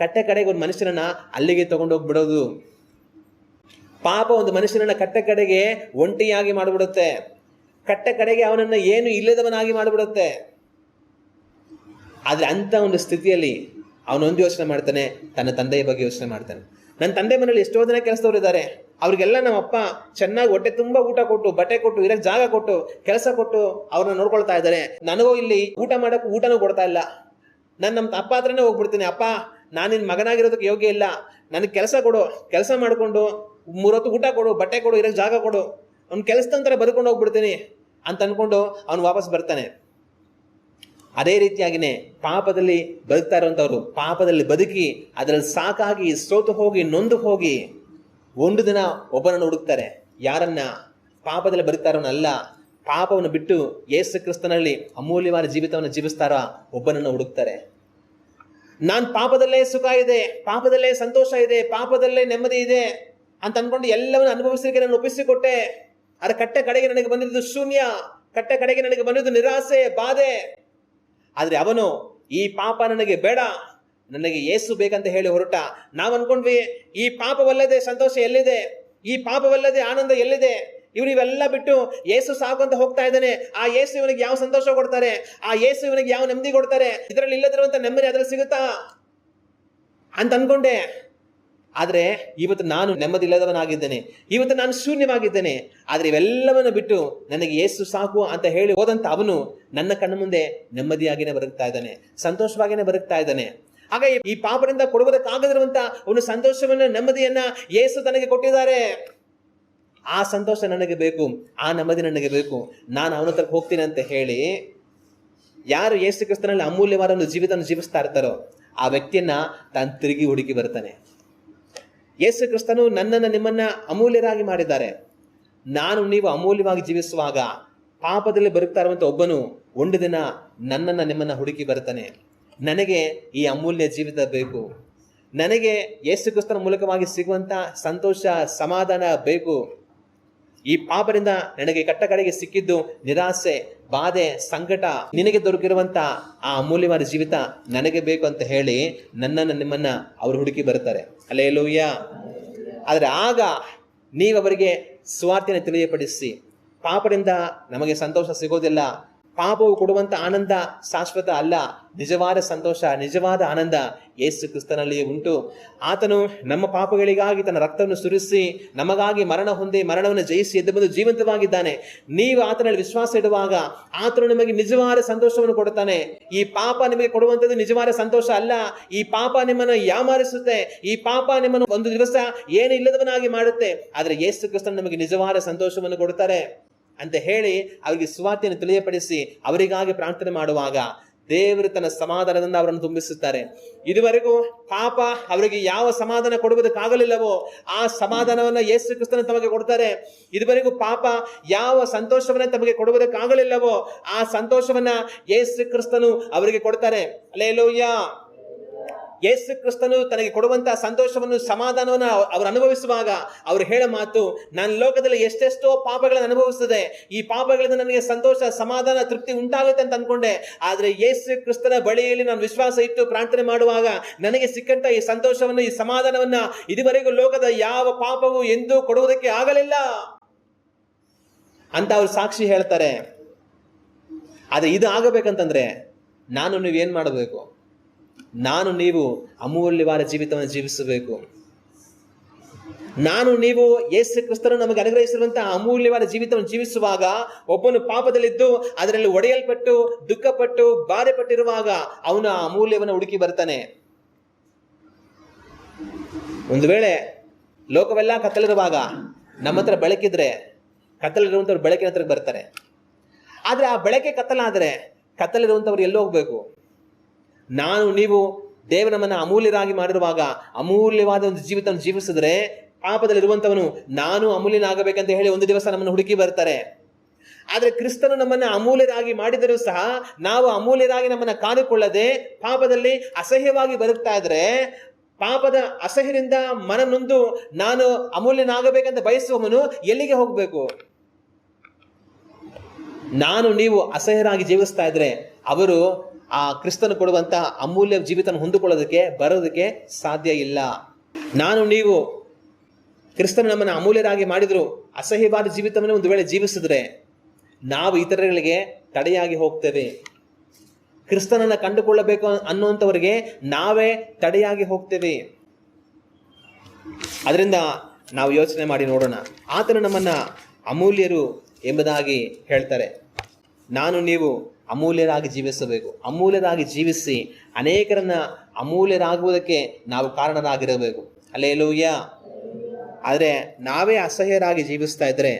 ಕಟ್ಟ ಕಡೆಗೆ ಒಂದು ಮನುಷ್ಯನನ್ನ ಅಲ್ಲಿಗೆ ತಗೊಂಡೋಗ್ಬಿಡೋದು. ಪಾಪ ಒಂದು ಮನುಷ್ಯನನ್ನ ಕಟ್ಟ ಕಡೆಗೆ ಒಂಟಿಯಾಗಿ ಮಾಡಿಬಿಡುತ್ತೆ. ಕಟ್ಟ ಕಡೆಗೆ ಅವನನ್ನ ಏನು ಇಲ್ಲದವನಾಗಿ ಮಾಡಿಬಿಡುತ್ತೆ. ಆದ್ರೆ ಅಂತ ಒಂದು ಸ್ಥಿತಿಯಲ್ಲಿ ಅವನೊಂದು ಯೋಚನೆ ಮಾಡ್ತಾನೆ, ತನ್ನ ತಂದೆಯ ಬಗ್ಗೆ ಯೋಚನೆ ಮಾಡ್ತಾನೆ. ನನ್ನ ತಂದೆ ಮನೇಲಿ ಎಷ್ಟೋ ಜನ ಕೆಲಸದವ್ರು ಇದ್ದಾರೆ, ಅವ್ರಿಗೆಲ್ಲ ನಮ್ಮ ಅಪ್ಪ ಚೆನ್ನಾಗಿ ಹೊಟ್ಟೆ ತುಂಬಾ ಊಟ ಕೊಟ್ಟು, ಬಟ್ಟೆ ಕೊಟ್ಟು, ಇರಕ್ಕೆ ಜಾಗ ಕೊಟ್ಟು, ಕೆಲಸ ಕೊಟ್ಟು ಅವ್ರನ್ನ ನೋಡ್ಕೊಳ್ತಾ ಇದ್ದಾರೆ. ನನಗೂ ಇಲ್ಲಿ ಊಟ ಮಾಡಕ್ಕೆ ಊಟನೂ ಕೊಡ್ತಾ ಇಲ್ಲ. ನಾನು ನಮ್ಮ ಅಪ್ಪ ಹತ್ರನೇ ಹೋಗ್ಬಿಡ್ತೀನಿ, ಅಪ್ಪ ನಾನು ನಿನ್ನ ಮಗನಾಗಿರೋದಕ್ಕೆ ಯೋಗ್ಯ ಇಲ್ಲ, ನನಗೆ ಕೆಲಸ ಕೊಡು, ಕೆಲಸ ಮಾಡಿಕೊಂಡು 3 ಹೊತ್ತು ಊಟ ಕೊಡು, ಬಟ್ಟೆ ಕೊಡು, ಇರಕ್ಕೆ ಜಾಗ ಕೊಡು, ಅವ್ನ ಕೆಲಸದಂತರ ಬದುಕೊಂಡು ಹೋಗ್ಬಿಡ್ತೀನಿ ಅಂತ ಅನ್ಕೊಂಡು ಅವ್ನು ವಾಪಸ್ ಬರ್ತಾನೆ. ಅದೇ ರೀತಿಯಾಗಿನೇ ಪಾಪದಲ್ಲಿ ಬದುಕ್ತಾ ಇರುವಂಥವ್ರು ಪಾಪದಲ್ಲಿ ಬದುಕಿ ಅದರಲ್ಲಿ ಸಾಕಾಗಿ ಸೋತು ಹೋಗಿ ನೊಂದು ಹೋಗಿ ಒಂದು ದಿನ ಒಬ್ಬನನ್ನು ಹುಡುಕ್ತಾರೆ. ಯಾರನ್ನ? ಪಾಪದಲ್ಲಿ ಬದುಕ್ತಾ ಇರೋನಲ್ಲ, ಪಾಪವನ್ನು ಬಿಟ್ಟು ಯೇಸು ಕ್ರಿಸ್ತನಲ್ಲಿ ಅಮೂಲ್ಯವಾದ ಜೀವಿತವನ್ನು ಜೀವಿಸ್ತಾರ ಒಬ್ಬನನ್ನು ಹುಡುಕ್ತಾರೆ. ನಾನು ಪಾಪದಲ್ಲೇ ಸುಖ ಇದೆ, ಪಾಪದಲ್ಲೇ ಸಂತೋಷ ಇದೆ, ಪಾಪದಲ್ಲೇ ನೆಮ್ಮದಿ ಇದೆ ಅಂತ ಅನ್ಕೊಂಡು ಎಲ್ಲವನ್ನು ಅನುಭವಿಸಲಿಕ್ಕೆ ನಾನು ಒಪ್ಪಿಸಿಕೊಟ್ಟೆ. ಅದರ ಕಟ್ಟ ಕಡೆಗೆ ನನಗೆ ಬಂದಿದ್ದು ಶೂನ್ಯ, ಕಟ್ಟ ಕಡೆಗೆ ನನಗೆ ಬಂದಿದ್ದು ನಿರಾಸೆ, ಬಾಧೆ. ಆದ್ರೆ ಅವನು ಈ ಪಾಪ ನನಗೆ ಬೇಡ, ನನಗೆ ಯೇಸು ಬೇಕಂತ ಹೇಳಿ ಹೊರಟ. ನಾವ್ ಅನ್ಕೊಂಡ್ವಿ ಈ ಪಾಪವಲ್ಲದೆ ಸಂತೋಷ ಎಲ್ಲಿದೆ, ಈ ಪಾಪವಲ್ಲದೆ ಆನಂದ ಎಲ್ಲಿದೆ, ಇವೆಲ್ಲ ಬಿಟ್ಟು ಯೇಸು ಸಾಕು ಅಂತ ಹೋಗ್ತಾ ಇದ್ದಾನೆ. ಆ ಯೇಸು ಇವನಿಗೆ ಯಾವ ಸಂತೋಷ ಕೊಡ್ತಾರೆ, ಆ ಯೇಸು ಇವನಿಗೆ ಯಾವ ನೆಮ್ಮದಿ ಕೊಡ್ತಾರೆ, ಇದರಲ್ಲಿ ಇಲ್ಲದಿರುವಂತ ನೆಮ್ಮದಿ ಅದ್ರಲ್ಲಿ ಸಿಗುತ್ತಾ ಅಂತ ಅನ್ಕೊಂಡೆ. ಆದ್ರೆ ಇವತ್ತು ನಾನು ನೆಮ್ಮದಿ ಇಲ್ಲದವನಾಗಿದ್ದೇನೆ, ಇವತ್ತು ನಾನು ಶೂನ್ಯವಾಗಿದ್ದೇನೆ. ಆದ್ರೆ ಇವೆಲ್ಲವನ್ನು ಬಿಟ್ಟು ನನಗೆ ಯೇಸು ಸಾಕು ಅಂತ ಹೇಳಿ ಹೋದಂತ ಅವನು ನನ್ನ ಕಣ್ಣ ಮುಂದೆ ನೆಮ್ಮದಿಯಾಗಿನೇ ಬದುಕ್ತಾ ಇದ್ದಾನೆ, ಸಂತೋಷವಾಗಿನೇ ಬದುಕ್ತಾ ಇದ್ದಾನೆ. ಆಗ ಈ ಪಾಪದಿಂದ ಕೊಡುವುದಕ್ಕಾಗದಿರುವಂತ ಒಂದು ಸಂತೋಷವನ್ನ, ನೆಮ್ಮದಿಯನ್ನ ಯೇಸು ತನಗೆ ಕೊಟ್ಟಿದ್ದಾರೆ. ಆ ಸಂತೋಷ ನನಗೆ ಬೇಕು, ಆ ನೆಮ್ಮದಿ ನನಗೆ ಬೇಕು, ನಾನು ಅವನ ಹತ್ರ ಹೋಗ್ತೀನಿ ಅಂತ ಹೇಳಿ ಯಾರು ಯೇಸು ಕ್ರಿಸ್ತನಲ್ಲಿ ಅಮೂಲ್ಯವಾದ ಒಂದು ಜೀವಿತವನ್ನು ಜೀವಿಸ್ತಾ ಇರ್ತಾರೋ ಆ ವ್ಯಕ್ತಿಯನ್ನ ತಾನು ತಿರುಗಿ ಹುಡುಕಿ ಬರ್ತಾನೆ. ಯೇಸು ಕ್ರಿಸ್ತನು ನನ್ನನ್ನು ನಿಮ್ಮನ್ನ ಅಮೂಲ್ಯರಾಗಿ ಮಾಡಿದ್ದಾರೆ. ನಾನು ನೀವು ಅಮೂಲ್ಯವಾಗಿ ಜೀವಿಸುವಾಗ ಪಾಪದಲ್ಲಿ ಬದುಕ್ತಾ ಇರುವಂತ ಒಬ್ಬನು ಒಂದು ದಿನ ನನ್ನನ್ನ ನಿಮ್ಮನ್ನ ಹುಡುಕಿ ಬರ್ತಾನೆ. ನನಗೆ ಈ ಅಮೂಲ್ಯ ಜೀವಿತ ಬೇಕು, ನನಗೆ ಯೇಸು ಕ್ರಿಸ್ತನ ಮೂಲಕವಾಗಿ ಸಿಗುವಂತ ಸಂತೋಷ, ಸಮಾಧಾನ ಬೇಕು. ಈ ಪಾಪದಿಂದ ನನಗೆ ಕಟ್ಟ ಕಡೆಗೆ ಸಿಕ್ಕಿದ್ದು ನಿರಾಸೆ, ಬಾಧೆ, ಸಂಕಟ, ನಿನಗೆ ದೊರಕಿರುವಂತ ಆ ಅಮೂಲ್ಯವಾದ ಜೀವಿತ ನನಗೆ ಬೇಕು ಅಂತ ಹೇಳಿ ನನ್ನನ್ನು ನಿಮ್ಮನ್ನ ಅವರು ಹುಡುಕಿ ಬರ್ತಾರೆ. ಹಲ್ಲೆಲೂಯ. ಆದ್ರೆ ಆಗ ನೀವವರಿಗೆ ಸುವಾರ್ತೆಯನ್ನು ತಿಳಿಯಪಡಿಸಿ, ಪಾಪದಿಂದ ನಮಗೆ ಸಂತೋಷ ಸಿಗೋದಿಲ್ಲ, ಪಾಪವು ಕೊಡುವಂತ ಆನಂದ ಶಾಶ್ವತ ಅಲ್ಲ, ನಿಜವಾದ ಸಂತೋಷ, ನಿಜವಾದ ಆನಂದ ಯೇಸು ಕ್ರಿಸ್ತನಲ್ಲಿ ಉಂಟು. ಆತನು ನಮ್ಮ ಪಾಪಗಳಿಗಾಗಿ ತನ್ನ ರಕ್ತವನ್ನು ಸುರಿಸಿ ನಮಗಾಗಿ ಮರಣ ಹೊಂದಿ ಮರಣವನ್ನು ಜಯಿಸಿ ಎದ್ದು ಬಂದು ಜೀವಂತವಾಗಿದ್ದಾನೆ. ನೀವು ಆತನಲ್ಲಿ ವಿಶ್ವಾಸ ಇಡುವಾಗ ಆತನು ನಿಮಗೆ ನಿಜವಾದ ಸಂತೋಷವನ್ನು ಕೊಡುತ್ತಾನೆ. ಈ ಪಾಪ ನಿಮಗೆ ಕೊಡುವಂಥದ್ದು ನಿಜವಾದ ಸಂತೋಷ ಅಲ್ಲ. ಈ ಪಾಪ ನಿಮ್ಮನ್ನು ಯಾಮಾರಿಸುತ್ತೆ. ಈ ಪಾಪ ನಿಮ್ಮನ್ನು ಒಂದು ದಿವಸ ಏನು ಇಲ್ಲದವನಾಗಿ ಮಾಡುತ್ತೆ. ಆದರೆ ಯೇಸು ಕ್ರಿಸ್ತನು ನಮಗೆ ನಿಜವಾದ ಸಂತೋಷವನ್ನು ಕೊಡುತ್ತಾರೆ ಅಂತ ಹೇಳಿ ಅವರಿಗೆ ಸುವಾರ್ತೆಯನ್ನು ತಿಳಿಯಪಡಿಸಿ ಅವರಿಗಾಗಿ ಪ್ರಾರ್ಥನೆ ಮಾಡುವಾಗ ದೇವರು ತನ್ನ ಸಮಾಧಾನದಿಂದ ಅವರನ್ನು ತುಂಬಿಸುತ್ತಾರೆ. ಇದುವರೆಗೂ ಪಾಪ ಅವರಿಗೆ ಯಾವ ಸಮಾಧಾನ ಕೊಡುವುದಕ್ಕಾಗಲಿಲ್ಲವೋ ಆ ಸಮಾಧಾನವನ್ನ ಯೇಸು ಕ್ರಿಸ್ತನು ತಮಗೆ ಕೊಡ್ತಾರೆ. ಇದುವರೆಗೂ ಪಾಪ ಯಾವ ಸಂತೋಷವನ್ನ ತಮಗೆ ಕೊಡುವುದಕ್ಕಾಗಲಿಲ್ಲವೋ ಆ ಸಂತೋಷವನ್ನ ಯೇಸು ಕ್ರಿಸ್ತನು ಅವರಿಗೆ ಕೊಡ್ತಾರೆ. ಹಲ್ಲೆಲೂಯಾ. ಯೇಸು ಕ್ರಿಸ್ತನು ತನಗೆ ಕೊಡುವಂತಹ ಸಂತೋಷವನ್ನು, ಸಮಾಧಾನವನ್ನು ಅವರು ಅನುಭವಿಸುವಾಗ ಅವರು ಹೇಳೋ ಮಾತು, ನಾನು ಲೋಕದಲ್ಲಿ ಎಷ್ಟೆಷ್ಟೋ ಪಾಪಗಳನ್ನು ಅನುಭವಿಸಿದೆ, ಈ ಪಾಪಗಳಿಂದ ನನಗೆ ಸಂತೋಷ, ಸಮಾಧಾನ, ತೃಪ್ತಿ ಉಂಟಾಗುತ್ತೆ ಅಂತ ಅನ್ಕೊಂಡೆ. ಆದ್ರೆ ಯೇಸು ಕ್ರಿಸ್ತನ ಬಳಿಯಲ್ಲಿ ನಾನು ವಿಶ್ವಾಸ ಇಟ್ಟು ಪ್ರಾರ್ಥನೆ ಮಾಡುವಾಗ ನನಗೆ ಸಿಕ್ಕಂತ ಈ ಸಂತೋಷವನ್ನು, ಈ ಸಮಾಧಾನವನ್ನ ಇದುವರೆಗೂ ಲೋಕದ ಯಾವ ಪಾಪವು ಎಂದೂ ಕೊಡುವುದಕ್ಕೆ ಆಗಲಿಲ್ಲ ಅಂತ ಅವರು ಸಾಕ್ಷಿ ಹೇಳ್ತಾರೆ. ಆದ್ರೆ ಇದು ಆಗಬೇಕಂತಂದ್ರೆ ನಾನು ನೀವೇನ್ ಮಾಡಬೇಕು? ನಾನು ನೀವು ಅಮೂಲ್ಯವಾದ ಜೀವಿತವನ್ನು ಜೀವಿಸಬೇಕು. ನಾನು ನೀವು ಯೇಸು ಕ್ರಿಸ್ತನು ನಮಗೆ ಅನುಗ್ರಹಿಸಿರುವಂತಹ ಅಮೂಲ್ಯವಾದ ಜೀವಿತವನ್ನು ಜೀವಿಸುವಾಗ ಒಬ್ಬನು ಪಾಪದಲ್ಲಿದ್ದು ಅದರಲ್ಲಿ ಒಡೆಯಲ್ಪಟ್ಟು ದುಃಖಪಟ್ಟು ಬಾಧೆ ಪಟ್ಟಿರುವಾಗ ಅವನು ಆ ಅಮೂಲ್ಯವನ್ನು ಹುಡುಕಿ ಬರ್ತಾನೆ. ಒಂದು ವೇಳೆ ಲೋಕವೆಲ್ಲ ಕತ್ತಲಿರುವಾಗ ನಮ್ಮ ಹತ್ರ ಬೆಳಕಿದ್ರೆ ಕತ್ತಲಿರುವಂಥವ್ರು ಬೆಳಕಿನ ಹತ್ರ ಬರ್ತಾರೆ. ಆದ್ರೆ ಆ ಬೆಳಕೆ ಕತ್ತಲಾದ್ರೆ ಕತ್ತಲಿರುವಂಥವ್ರು ಎಲ್ಲೋ ಹೋಗ್ಬೇಕು? ನಾನು ನೀವು ದೇವರು ನಮ್ಮನ್ನು ಅಮೂಲ್ಯರಾಗಿ ಮಾಡಿರುವಾಗ ಅಮೂಲ್ಯವಾದ ಒಂದು ಜೀವಿತವನ್ನು ಜೀವಿಸಿದ್ರೆ ಪಾಪದಲ್ಲಿರುವಂಥವನು ನಾನು ಅಮೂಲ್ಯನಾಗಬೇಕಂತ ಹೇಳಿ ಒಂದು ದಿವಸ ನಮ್ಮನ್ನು ಹುಡುಕಿ ಬರ್ತಾರೆ. ಆದ್ರೆ ಕ್ರಿಸ್ತನು ನಮ್ಮನ್ನು ಅಮೂಲ್ಯರಾಗಿ ಮಾಡಿದರೂ ಸಹ ನಾವು ಅಮೂಲ್ಯರಾಗಿ ನಮ್ಮನ್ನು ಕಾದುಕೊಳ್ಳದೆ ಪಾಪದಲ್ಲಿ ಅಸಹ್ಯವಾಗಿ ಬದುಕ್ತಾ ಇದ್ರೆ, ಪಾಪದ ಅಸಹ್ಯದಿಂದ ಮನನೊಂದು ನಾನು ಅಮೂಲ್ಯನಾಗಬೇಕಂತ ಬಯಸುವವನು ಎಲ್ಲಿಗೆ ಹೋಗ್ಬೇಕು? ನಾನು ನೀವು ಅಸಹ್ಯರಾಗಿ ಜೀವಿಸ್ತಾ ಇದ್ರೆ ಅವರು ಆ ಕ್ರಿಸ್ತನು ಕೊಡುವಂತ ಅಮೂಲ್ಯ ಜೀವಿತನ ಹೊಂದಿಕೊಳ್ಳೋದಕ್ಕೆ ಬರೋದಕ್ಕೆ ಸಾಧ್ಯ ಇಲ್ಲ. ನಾನು ನೀವು ಕ್ರಿಸ್ತನು ನಮ್ಮನ್ನು ಅಮೂಲ್ಯರಾಗಿ ಮಾಡಿದ್ರು ಅಸಹ್ಯವಾದ ಜೀವಿತವನ್ನು ಒಂದು ವೇಳೆ ಜೀವಿಸಿದ್ರೆ ನಾವು ಇತರಗಳಿಗೆ ತಡೆಯಾಗಿ ಹೋಗ್ತೇವೆ. ಕ್ರಿಸ್ತನನ್ನ ಕಂಡುಕೊಳ್ಳಬೇಕು ಅನ್ನುವಂಥವರಿಗೆ ನಾವೇ ತಡೆಯಾಗಿ ಹೋಗ್ತೇವೆ. ಅದರಿಂದ ನಾವು ಯೋಚನೆ ಮಾಡಿ ನೋಡೋಣ. ಆತನು ನಮ್ಮನ್ನ ಅಮೂಲ್ಯರು ಎಂಬುದಾಗಿ ಹೇಳ್ತಾರೆ. ನಾನು ನೀವು ಅಮೂಲ್ಯರಾಗಿ ಜೀವಿಸಬೇಕು. ಅಮೂಲ್ಯರಾಗಿ ಜೀವಿಸಿ ಅನೇಕರನ್ನ ಅಮೂಲ್ಯರಾಗುವುದಕ್ಕೆ ನಾವು ಕಾರಣರಾಗಿರಬೇಕು. ಹಲ್ಲೆಲೂಯ. ಆದರೆ ನಾವೇ ಅಸಹ್ಯರಾಗಿ ಜೀವಿಸ್ತಾ ಇದ್ರೆ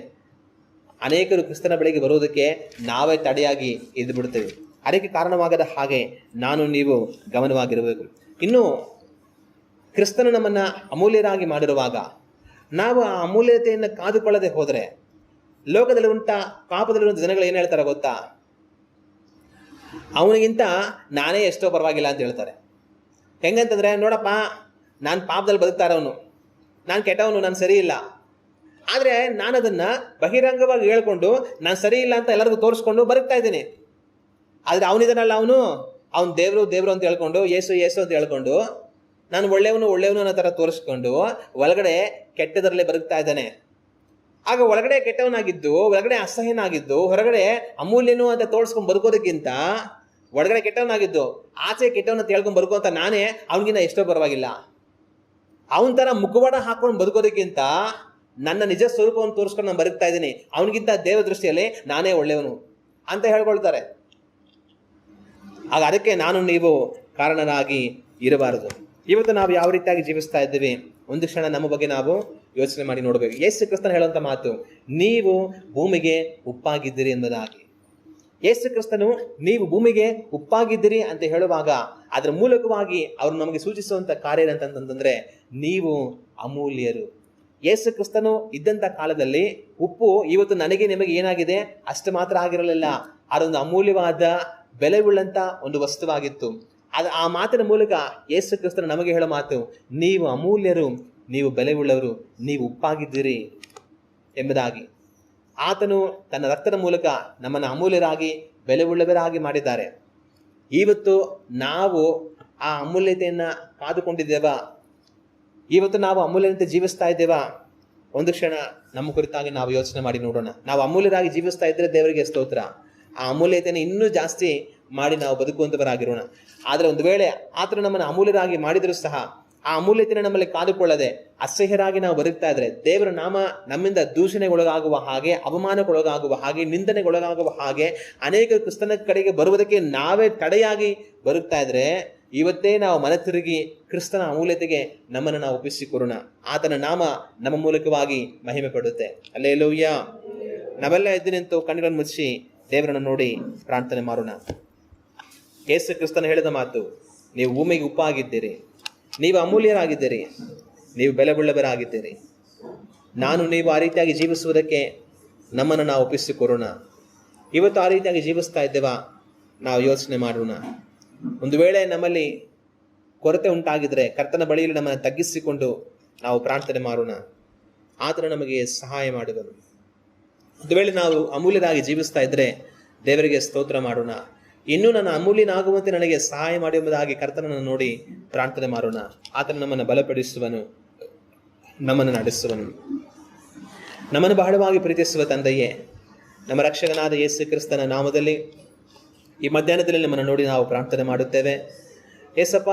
ಅನೇಕರು ಕ್ರಿಸ್ತನ ಬಳಿಗೆ ಬರುವುದಕ್ಕೆ ನಾವೇ ತಡೆಯಾಗಿ ಇದ್ದು ಬಿಡ್ತೇವೆ. ಅದಕ್ಕೆ ಕಾರಣವಾಗದ ಹಾಗೆ ನಾನು ನೀವು ಗಮನವಾಗಿರಬೇಕು. ಇನ್ನು ಕ್ರಿಸ್ತನು ನಮ್ಮನ್ನ ಅಮೂಲ್ಯರಾಗಿ ಮಾಡಿರುವಾಗ ನಾವು ಆ ಅಮೂಲ್ಯತೆಯನ್ನು ಕಾದುಕೊಳ್ಳದೆ ಹೋದರೆ ಲೋಕದಲ್ಲಿರುವಂಥ ಪಾಪದಲ್ಲಿರುವಂಥ ಜನಗಳು ಏನು ಹೇಳ್ತಾರೆ ಗೊತ್ತಾ? ಅವನಿಗಿಂತ ನಾನೇ ಎಷ್ಟೋ ಪರವಾಗಿಲ್ಲ ಅಂತ ಹೇಳ್ತಾರೆ. ಹೆಂಗಂತಂದ್ರೆ, ನೋಡಪ್ಪ ನಾನು ಪಾಪದಲ್ಲಿ ಬದುಕ್ತಾ ಇರೋನು, ನಾನು ಕೆಟ್ಟವನು, ನಾನು ಸರಿ ಇಲ್ಲ. ಆದರೆ ನಾನು ಅದನ್ನು ಬಹಿರಂಗವಾಗಿ ಹೇಳ್ಕೊಂಡು ನಾನು ಸರಿ ಇಲ್ಲ ಅಂತ ಎಲ್ಲರಿಗೂ ತೋರಿಸ್ಕೊಂಡು ಬದುಕ್ತಾ ಇದ್ದೀನಿ. ಆದರೆ ಅವನಿದನಲ್ಲ, ಅವನು ದೇವರು ಅಂತ ಹೇಳ್ಕೊಂಡು ಯೇಸು ಅಂತ ಹೇಳ್ಕೊಂಡು ನಾನು ಒಳ್ಳೆಯವನು ಅನ್ನೋ ಥರ ತೋರಿಸ್ಕೊಂಡು ಒಳಗಡೆ ಕೆಟ್ಟದರಲ್ಲೇ ಬದುಕ್ತಾ ಇದ್ದಾನೆ. ಆಗ ಒಳಗಡೆ ಕೆಟ್ಟವನಾಗಿದ್ದು, ಒಳಗಡೆ ಅಸಹ್ಯನಾಗಿದ್ದು, ಹೊರಗಡೆ ಅಮೂಲ್ಯನು ಅಂತ ತೋರಿಸ್ಕೊಂಡು ಬದುಕೋದಕ್ಕಿಂತ ಒಳಗಡೆ ಕೆಟ್ಟವನಾಗಿದ್ದು ಆಚೆ ಕೆಟ್ಟವನ್ನ ಹೇಳ್ಕೊಂಡು ಬದುಕುವಂತ ನಾನೇ ಅವನಿಗಿಂತ ಎಷ್ಟೋ ಪರವಾಗಿಲ್ಲ. ಅವನ ಥರ ಮುಖವಾಡ ಹಾಕೊಂಡು ಬದುಕೋದಕ್ಕಿಂತ ನನ್ನ ನಿಜ ಸ್ವರೂಪವನ್ನು ತೋರಿಸ್ಕೊಂಡು ನಾನು ಬದುಕ್ತಾ ಇದ್ದೀನಿ, ಅವನಿಗಿಂತ ದೇವ ದೃಷ್ಟಿಯಲ್ಲಿ ನಾನೇ ಒಳ್ಳೆಯವನು ಅಂತ ಹೇಳ್ಕೊಳ್ತಾರೆ. ಆಗ ಅದಕ್ಕೆ ನಾನು ನೀವು ಕಾರಣರಾಗಿ ಇರಬಾರದು. ಇವತ್ತು ನಾವು ಯಾವ ರೀತಿಯಾಗಿ ಜೀವಿಸ್ತಾ ಇದ್ದೀವಿ ಒಂದು ಕ್ಷಣ ನಮ್ಮ ಬಗ್ಗೆ ನಾವು ಯೋಚನೆ ಮಾಡಿ ನೋಡಬೇಕು. ಯೇಸು ಕ್ರಿಸ್ತನು ಹೇಳುವಂಥ ಮಾತು, ನೀವು ಭೂಮಿಗೆ ಉಪ್ಪಾಗಿದ್ದೀರಿ ಎಂಬುದಾಗಿ. ಯೇಸು ಕ್ರಿಸ್ತನು ನೀವು ಭೂಮಿಗೆ ಉಪ್ಪಾಗಿದ್ದೀರಿ ಅಂತ ಹೇಳುವಾಗ ಅದರ ಮೂಲಕವಾಗಿ ಅವರು ನಮಗೆ ಸೂಚಿಸುವಂಥ ಕಾರ್ಯ ಏನಂತಂದ್ರೆ ನೀವು ಅಮೂಲ್ಯರು. ಯೇಸು ಕ್ರಿಸ್ತನು ಇದ್ದಂಥ ಕಾಲದಲ್ಲಿ ಉಪ್ಪು ಇವತ್ತು ನನಗೆ ನಿಮಗೆ ಏನಾಗಿದೆ ಅಷ್ಟು ಮಾತ್ರ ಆಗಿರಲಿಲ್ಲ, ಅದೊಂದು ಅಮೂಲ್ಯವಾದ ಬೆಲೆ ಉಳ್ಳಂತ ಒಂದು ವಸ್ತುವಾಗಿತ್ತು. ಆ ಮಾತಿನ ಮೂಲಕ ಯೇಸು ಕ್ರಿಸ್ತನು ನಮಗೆ ಹೇಳೋ ಮಾತು, ನೀವು ಅಮೂಲ್ಯರು, ನೀವು ಬೆಲೆ ಉಳ್ಳವರು, ನೀವು ಉಪ್ಪಾಗಿದ್ದೀರಿ ಎಂಬುದಾಗಿ. ಆತನು ತನ್ನ ರಕ್ತದ ಮೂಲಕ ನಮ್ಮನ್ನು ಅಮೂಲ್ಯರಾಗಿ ಬೆಲೆ ಉಳ್ಳವರಾಗಿ ಮಾಡಿದ್ದಾರೆ. ಇವತ್ತು ನಾವು ಆ ಅಮೂಲ್ಯತೆಯನ್ನು ಕಾದುಕೊಂಡಿದ್ದೇವಾ? ಇವತ್ತು ನಾವು ಅಮೂಲ್ಯತೆ ಜೀವಿಸ್ತಾ ಇದ್ದೇವಾ? ಒಂದು ಕ್ಷಣ ನಮ್ಮ ಕುರಿತಾಗಿ ನಾವು ಯೋಚನೆ ಮಾಡಿ ನೋಡೋಣ. ನಾವು ಅಮೂಲ್ಯರಾಗಿ ಜೀವಿಸ್ತಾ ಇದ್ರೆ ದೇವರಿಗೆ ಸ್ತೋತ್ರ. ಆ ಅಮೂಲ್ಯತೆಯನ್ನು ಇನ್ನೂ ಜಾಸ್ತಿ ಮಾಡಿ ನಾವು ಬದುಕುವಂತವರಾಗಿರೋಣ. ಆದರೆ ಒಂದು ವೇಳೆ ಆತನು ನಮ್ಮನ್ನು ಅಮೂಲ್ಯರಾಗಿ ಮಾಡಿದರೂ ಸಹ ಆ ಅಮೂಲ್ಯತೆಯನ್ನು ನಮ್ಮಲ್ಲಿ ಕಾದುಕೊಳ್ಳದೆ ಅಸಹ್ಯರಾಗಿ ನಾವು ಬದುಕ್ತಾ ಇದ್ರೆ, ದೇವರ ನಾಮ ನಮ್ಮಿಂದ ದೂಷಣೆಗೊಳಗಾಗುವ ಹಾಗೆ, ಅವಮಾನಕ್ಕೊಳಗಾಗುವ ಹಾಗೆ, ನಿಂದನೆಗೊಳಗಾಗುವ ಹಾಗೆ, ಅನೇಕ ಕ್ರಿಸ್ತನ ಕಡೆಗೆ ಬರುವುದಕ್ಕೆ ನಾವೇ ತಡೆಯಾಗಿ ಬರುತ್ತಾ ಇದ್ರೆ, ಇವತ್ತೇ ನಾವು ಮನ ತಿರುಗಿ ಕ್ರಿಸ್ತನ ಅಮೂಲ್ಯತೆಗೆ ನಮ್ಮನ್ನು ನಾವು ಒಪ್ಪಿಸಿಕೊಡೋಣ. ಆತನ ನಾಮ ನಮ್ಮ ಮೂಲಕವಾಗಿ ಮಹಿಮೆ ಪಡುತ್ತೆ. ಹಲ್ಲೆಲೂಯಾ. ನಾವೆಲ್ಲ ಎದ್ದು ನಿಂತು ಕಣ್ಣುಗಳನ್ನು ಮುಚ್ಚಿ ದೇವರನ್ನು ನೋಡಿ ಪ್ರಾರ್ಥನೆ ಮಾಡೋಣ. ಯೇಸು ಕ್ರಿಸ್ತನ ಹೇಳಿದ ಮಾತು, ನೀವು ಭೂಮಿಗೆ ಉಪ್ಪಾಗಿದ್ದೀರಿ, ನೀವು ಅಮೂಲ್ಯರಾಗಿದ್ದೀರಿ, ನೀವು ಬೆಲೆಬುಳ್ಳವರಾಗಿದ್ದೀರಿ. ನೀವು ಆ ರೀತಿಯಾಗಿ ಜೀವಿಸುವುದಕ್ಕೆ ನಮ್ಮನ್ನು ನಾವು ಒಪ್ಪಿಸಿಕೊಡೋಣ. ಇವತ್ತು ಆ ರೀತಿಯಾಗಿ ಜೀವಿಸ್ತಾ ಇದ್ದೇವಾ? ನಾವು ಯೋಚನೆ ಮಾಡೋಣ. ಒಂದು ವೇಳೆ ನಮ್ಮಲ್ಲಿ ಕೊರತೆ ಉಂಟಾಗಿದ್ರೆ ಕರ್ತನ ಬಳಿಯಲ್ಲಿ ನಮ್ಮನ್ನು ತಗ್ಗಿಸಿಕೊಂಡು ನಾವು ಪ್ರಾರ್ಥನೆ ಮಾಡೋಣ. ಆತನು ನಮಗೆ ಸಹಾಯ ಮಾಡುವನು. ಒಂದು ವೇಳೆ ನಾವು ಅಮೂಲ್ಯರಾಗಿ ಜೀವಿಸ್ತಾ ಇದ್ರೆ ದೇವರಿಗೆ ಸ್ತೋತ್ರ ಮಾಡೋಣ. ಇನ್ನೂ ನನ್ನ ಅಮೂಲ್ಯನಾಗುವಂತೆ ನನಗೆ ಸಹಾಯ ಮಾಡಿ ಎಂಬುದಾಗಿ ಕರ್ತನನ್ನು ನೋಡಿ ಪ್ರಾರ್ಥನೆ ಮಾಡೋಣ. ಆತನು ನಮ್ಮನ್ನು ಬಲಪಡಿಸುವನು, ನಮ್ಮನ್ನು ನಡೆಸುವನು. ನಮ್ಮನ್ನು ಬಹಳವಾಗಿ ಪ್ರೀತಿಸುವ ತಂದೆಯೇ, ನಮ್ಮ ರಕ್ಷಕನಾದ ಯೇಸು ಕ್ರಿಸ್ತನ ನಾಮದಲ್ಲಿ ಈ ಮಧ್ಯಾಹ್ನದಲ್ಲಿ ನಮ್ಮನ್ನು ನೋಡಿ ನಾವು ಪ್ರಾರ್ಥನೆ ಮಾಡುತ್ತೇವೆ. ಏಸಪ್ಪ,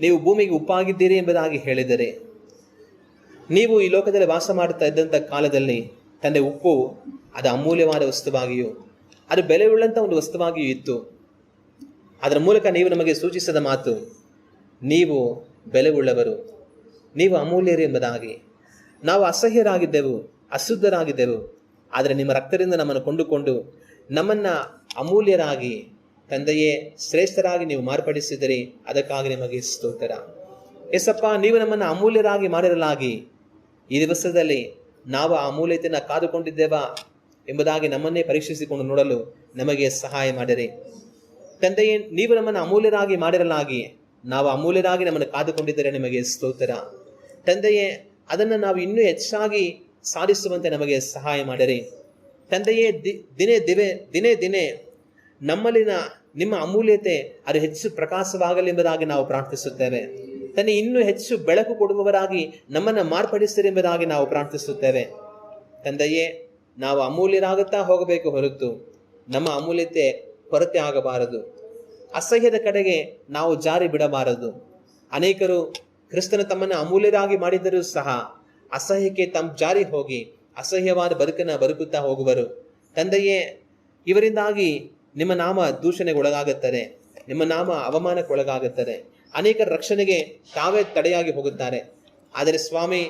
ನೀವು ಭೂಮಿಗೆ ಉಪ್ಪಾಗಿದ್ದೀರಿ ಎಂಬುದಾಗಿ ಹೇಳಿದರೆ, ನೀವು ಈ ಲೋಕದಲ್ಲಿ ವಾಸ ಮಾಡುತ್ತಾ ಇದ್ದಂಥ ಕಾಲದಲ್ಲಿ ತಂದೆ ಉಪ್ಪು ಅದು ಅಮೂಲ್ಯವಾದ ವಸ್ತುವಾಗಿಯೂ ಅದು ಬೆಲೆ ಉಳ್ಳಂಥ ಒಂದು ವಸ್ತುವಾಗಿಯೂ ಇತ್ತು. ಅದರ ಮೂಲಕ ನೀವು ನಮಗೆ ಸೂಚಿಸಿದ ಮಾತು, ನೀವು ಬೆಲೆ ಉಳ್ಳವರು, ನೀವು ಅಮೂಲ್ಯರು ಎಂಬುದಾಗಿ. ನಾವು ಅಸಹ್ಯರಾಗಿದ್ದೆವು, ಅಶುದ್ಧರಾಗಿದ್ದೆವು, ಆದರೆ ನಿಮ್ಮ ರಕ್ತದಿಂದ ನಮ್ಮನ್ನು ಕೊಂಡುಕೊಂಡು ನಮ್ಮನ್ನು ಅಮೂಲ್ಯರಾಗಿ ತಂದೆಯೇ ಶ್ರೇಷ್ಠರಾಗಿ ನೀವು ಮಾರ್ಪಡಿಸಿದಿರಿ. ಅದಕ್ಕಾಗಿ ನಿಮಗೆ ಸ್ತೋತ್ರ. ಎಸಪ್ಪ, ನೀವು ನಮ್ಮನ್ನು ಅಮೂಲ್ಯರಾಗಿ ಮಾಡಿರಲಾಗಿ ಈ ದಿವಸದಲ್ಲಿ ನಾವು ಆ ಅಮೂಲ್ಯತೆಯನ್ನು ಕಾದುಕೊಂಡಿದ್ದೇವಾ ಎಂಬುದಾಗಿ ನಮ್ಮನ್ನೇ ಪರೀಕ್ಷಿಸಿಕೊಂಡು ನೋಡಲು ನಮಗೆ ಸಹಾಯ ಮಾಡಿರಿ. ತಂದೆಯೇ, ನೀವು ನಮ್ಮನ್ನು ಅಮೂಲ್ಯರಾಗಿ ಮಾಡಿರಲಾಗಿ ನಾವು ಅಮೂಲ್ಯರಾಗಿ ನಮ್ಮನ್ನು ಕಾದುಕೊಂಡಿದ್ದರೆ ನಿಮಗೆ ಸ್ತೋತ್ರ. ತಂದೆಯೇ, ಅದನ್ನು ನಾವು ಇನ್ನೂ ಹೆಚ್ಚಾಗಿ ಸಾಧಿಸುವಂತೆ ನಮಗೆ ಸಹಾಯ ಮಾಡಿರಿ. ತಂದೆಯೇ, ದಿನೇ ದಿನೇ ನಮ್ಮಲ್ಲಿನ ನಿಮ್ಮ ಅಮೂಲ್ಯತೆ ಅದು ಹೆಚ್ಚು ಪ್ರಕಾಶವಾಗಲಿ ಎಂಬುದಾಗಿ ನಾವು ಪ್ರಾರ್ಥಿಸುತ್ತೇವೆ. ತಂದೆ, ಇನ್ನೂ ಹೆಚ್ಚು ಬೆಳಕು ಕೊಡುವವರಾಗಿ ನಮ್ಮನ್ನು ಮಾರ್ಪಡಿಸಿರಿ ಎಂಬುದಾಗಿ ನಾವು ಪ್ರಾರ್ಥಿಸುತ್ತೇವೆ. ತಂದೆಯೇ, ನಾವು ಅಮೂಲ್ಯರಾಗುತ್ತಾ ಹೋಗಬೇಕು ಹೊರತು ನಮ್ಮ ಅಮೂಲ್ಯತೆ ಕೊರತೆ ಆಗಬಾರದು. ಅಸಹ್ಯದ ಕಡೆಗೆ ನಾವು ಜಾರಿ ಬಿಡಬಾರದು. ಅನೇಕರು ಕ್ರಿಸ್ತನ ತಮ್ಮನ್ನು ಅಮೂಲ್ಯರಾಗಿ ಮಾಡಿದರೂ ಸಹ ಅಸಹ್ಯಕ್ಕೆ ತಮ್ಮ ಜಾರಿ ಹೋಗಿ ಅಸಹ್ಯವಾದ ಬದುಕನ್ನು ಬದುಕುತ್ತಾ ಹೋಗುವರು. ತಂದೆಯೇ, ಇವರಿಂದಾಗಿ ನಿಮ್ಮ ನಾಮ ದೂಷಣೆಗೊಳಗಾಗುತ್ತದೆ, ನಿಮ್ಮ ನಾಮ ಅವಮಾನಕ್ಕೊಳಗಾಗುತ್ತದೆ. ಅನೇಕರ ರಕ್ಷಣೆಗೆ ತಾವೇ ತಡೆಯಾಗಿ ಹೋಗುತ್ತಾರೆ. ಆದರೆ ಸ್ವಾಮಿ,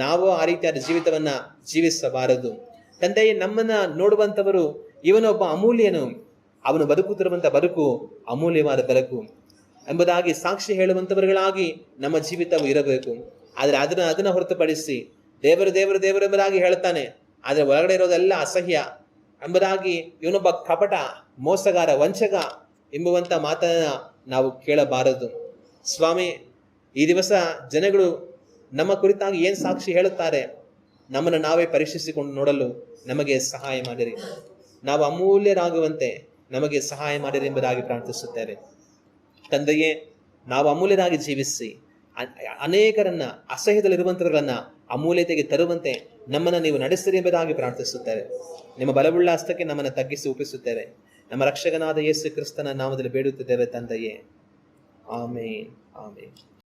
ನಾವು ಆ ರೀತಿಯಾದ ಜೀವಿತವನ್ನ ಜೀವಿಸಬಾರದು. ತಂದೆಯೇ, ನಮ್ಮನ್ನ ನೋಡುವಂಥವರು ಇವನೊಬ್ಬ ಅಮೂಲ್ಯನು, ಅವನು ಬದುಕುತ್ತಿರುವಂಥ ಬದುಕು ಅಮೂಲ್ಯವಾದ ಬದುಕು ಎಂಬುದಾಗಿ ಸಾಕ್ಷಿ ಹೇಳುವಂಥವರುಗಳಾಗಿ ನಮ್ಮ ಜೀವಿತವು ಇರಬೇಕು. ಆದರೆ ಅದನ್ನು ಹೊರತುಪಡಿಸಿ ದೇವರು ದೇವರು ದೇವರು ಎಂಬುದಾಗಿ ಹೇಳ್ತಾನೆ, ಆದರೆ ಒಳಗಡೆ ಇರೋದೆಲ್ಲ ಅಸಹ್ಯ ಎಂಬುದಾಗಿ ಇವನೊಬ್ಬ ಕಪಟ, ಮೋಸಗಾರ, ವಂಚಕ ಎಂಬುವಂಥ ಮಾತನ್ನ ನಾವು ಕೇಳಬಾರದು. ಸ್ವಾಮಿ, ಈ ದಿವಸ ಜನಗಳು ನಮ್ಮ ಕುರಿತಾಗಿ ಏನು ಸಾಕ್ಷಿ ಹೇಳುತ್ತಾರೆ, ನಮ್ಮನ್ನು ನಾವೇ ಪರೀಕ್ಷಿಸಿಕೊಂಡು ನೋಡಲು ನಮಗೆ ಸಹಾಯ ಮಾಡಿರಿ. ನಾವು ಅಮೂಲ್ಯರಾಗುವಂತೆ ನಮಗೆ ಸಹಾಯ ಮಾಡಿರಿ ಎಂಬುದಾಗಿ ಪ್ರಾರ್ಥಿಸುತ್ತೇವೆ. ತಂದೆಯೇ, ನಾವು ಅಮೂಲ್ಯರಾಗಿ ಜೀವಿಸಿ ಅನೇಕರನ್ನ, ಅಸಹ್ಯದಲ್ಲಿರುವಂಥವರನ್ನ ಅಮೂಲ್ಯತೆಗೆ ತರುವಂತೆ ನಮ್ಮನ್ನು ನೀವು ನಡೆಸಿರಿ ಎಂಬುದಾಗಿ ಪ್ರಾರ್ಥಿಸುತ್ತೇವೆ. ನಿಮ್ಮ ಬಲವುಳ್ಳ ಹಸ್ತಕ್ಕೆ ನಮ್ಮನ್ನು ತಗ್ಗಿಸಿ ಒಪ್ಪಿಸುತ್ತೇವೆ. ನಮ್ಮ ರಕ್ಷಕನಾದ ಯೇಸು ಕ್ರಿಸ್ತನ ನಾಮದಲ್ಲಿ ಬೇಡುತ್ತಿದ್ದೇವೆ ತಂದೆಯೇ. ಆಮೇನ್, ಆಮೇನ್.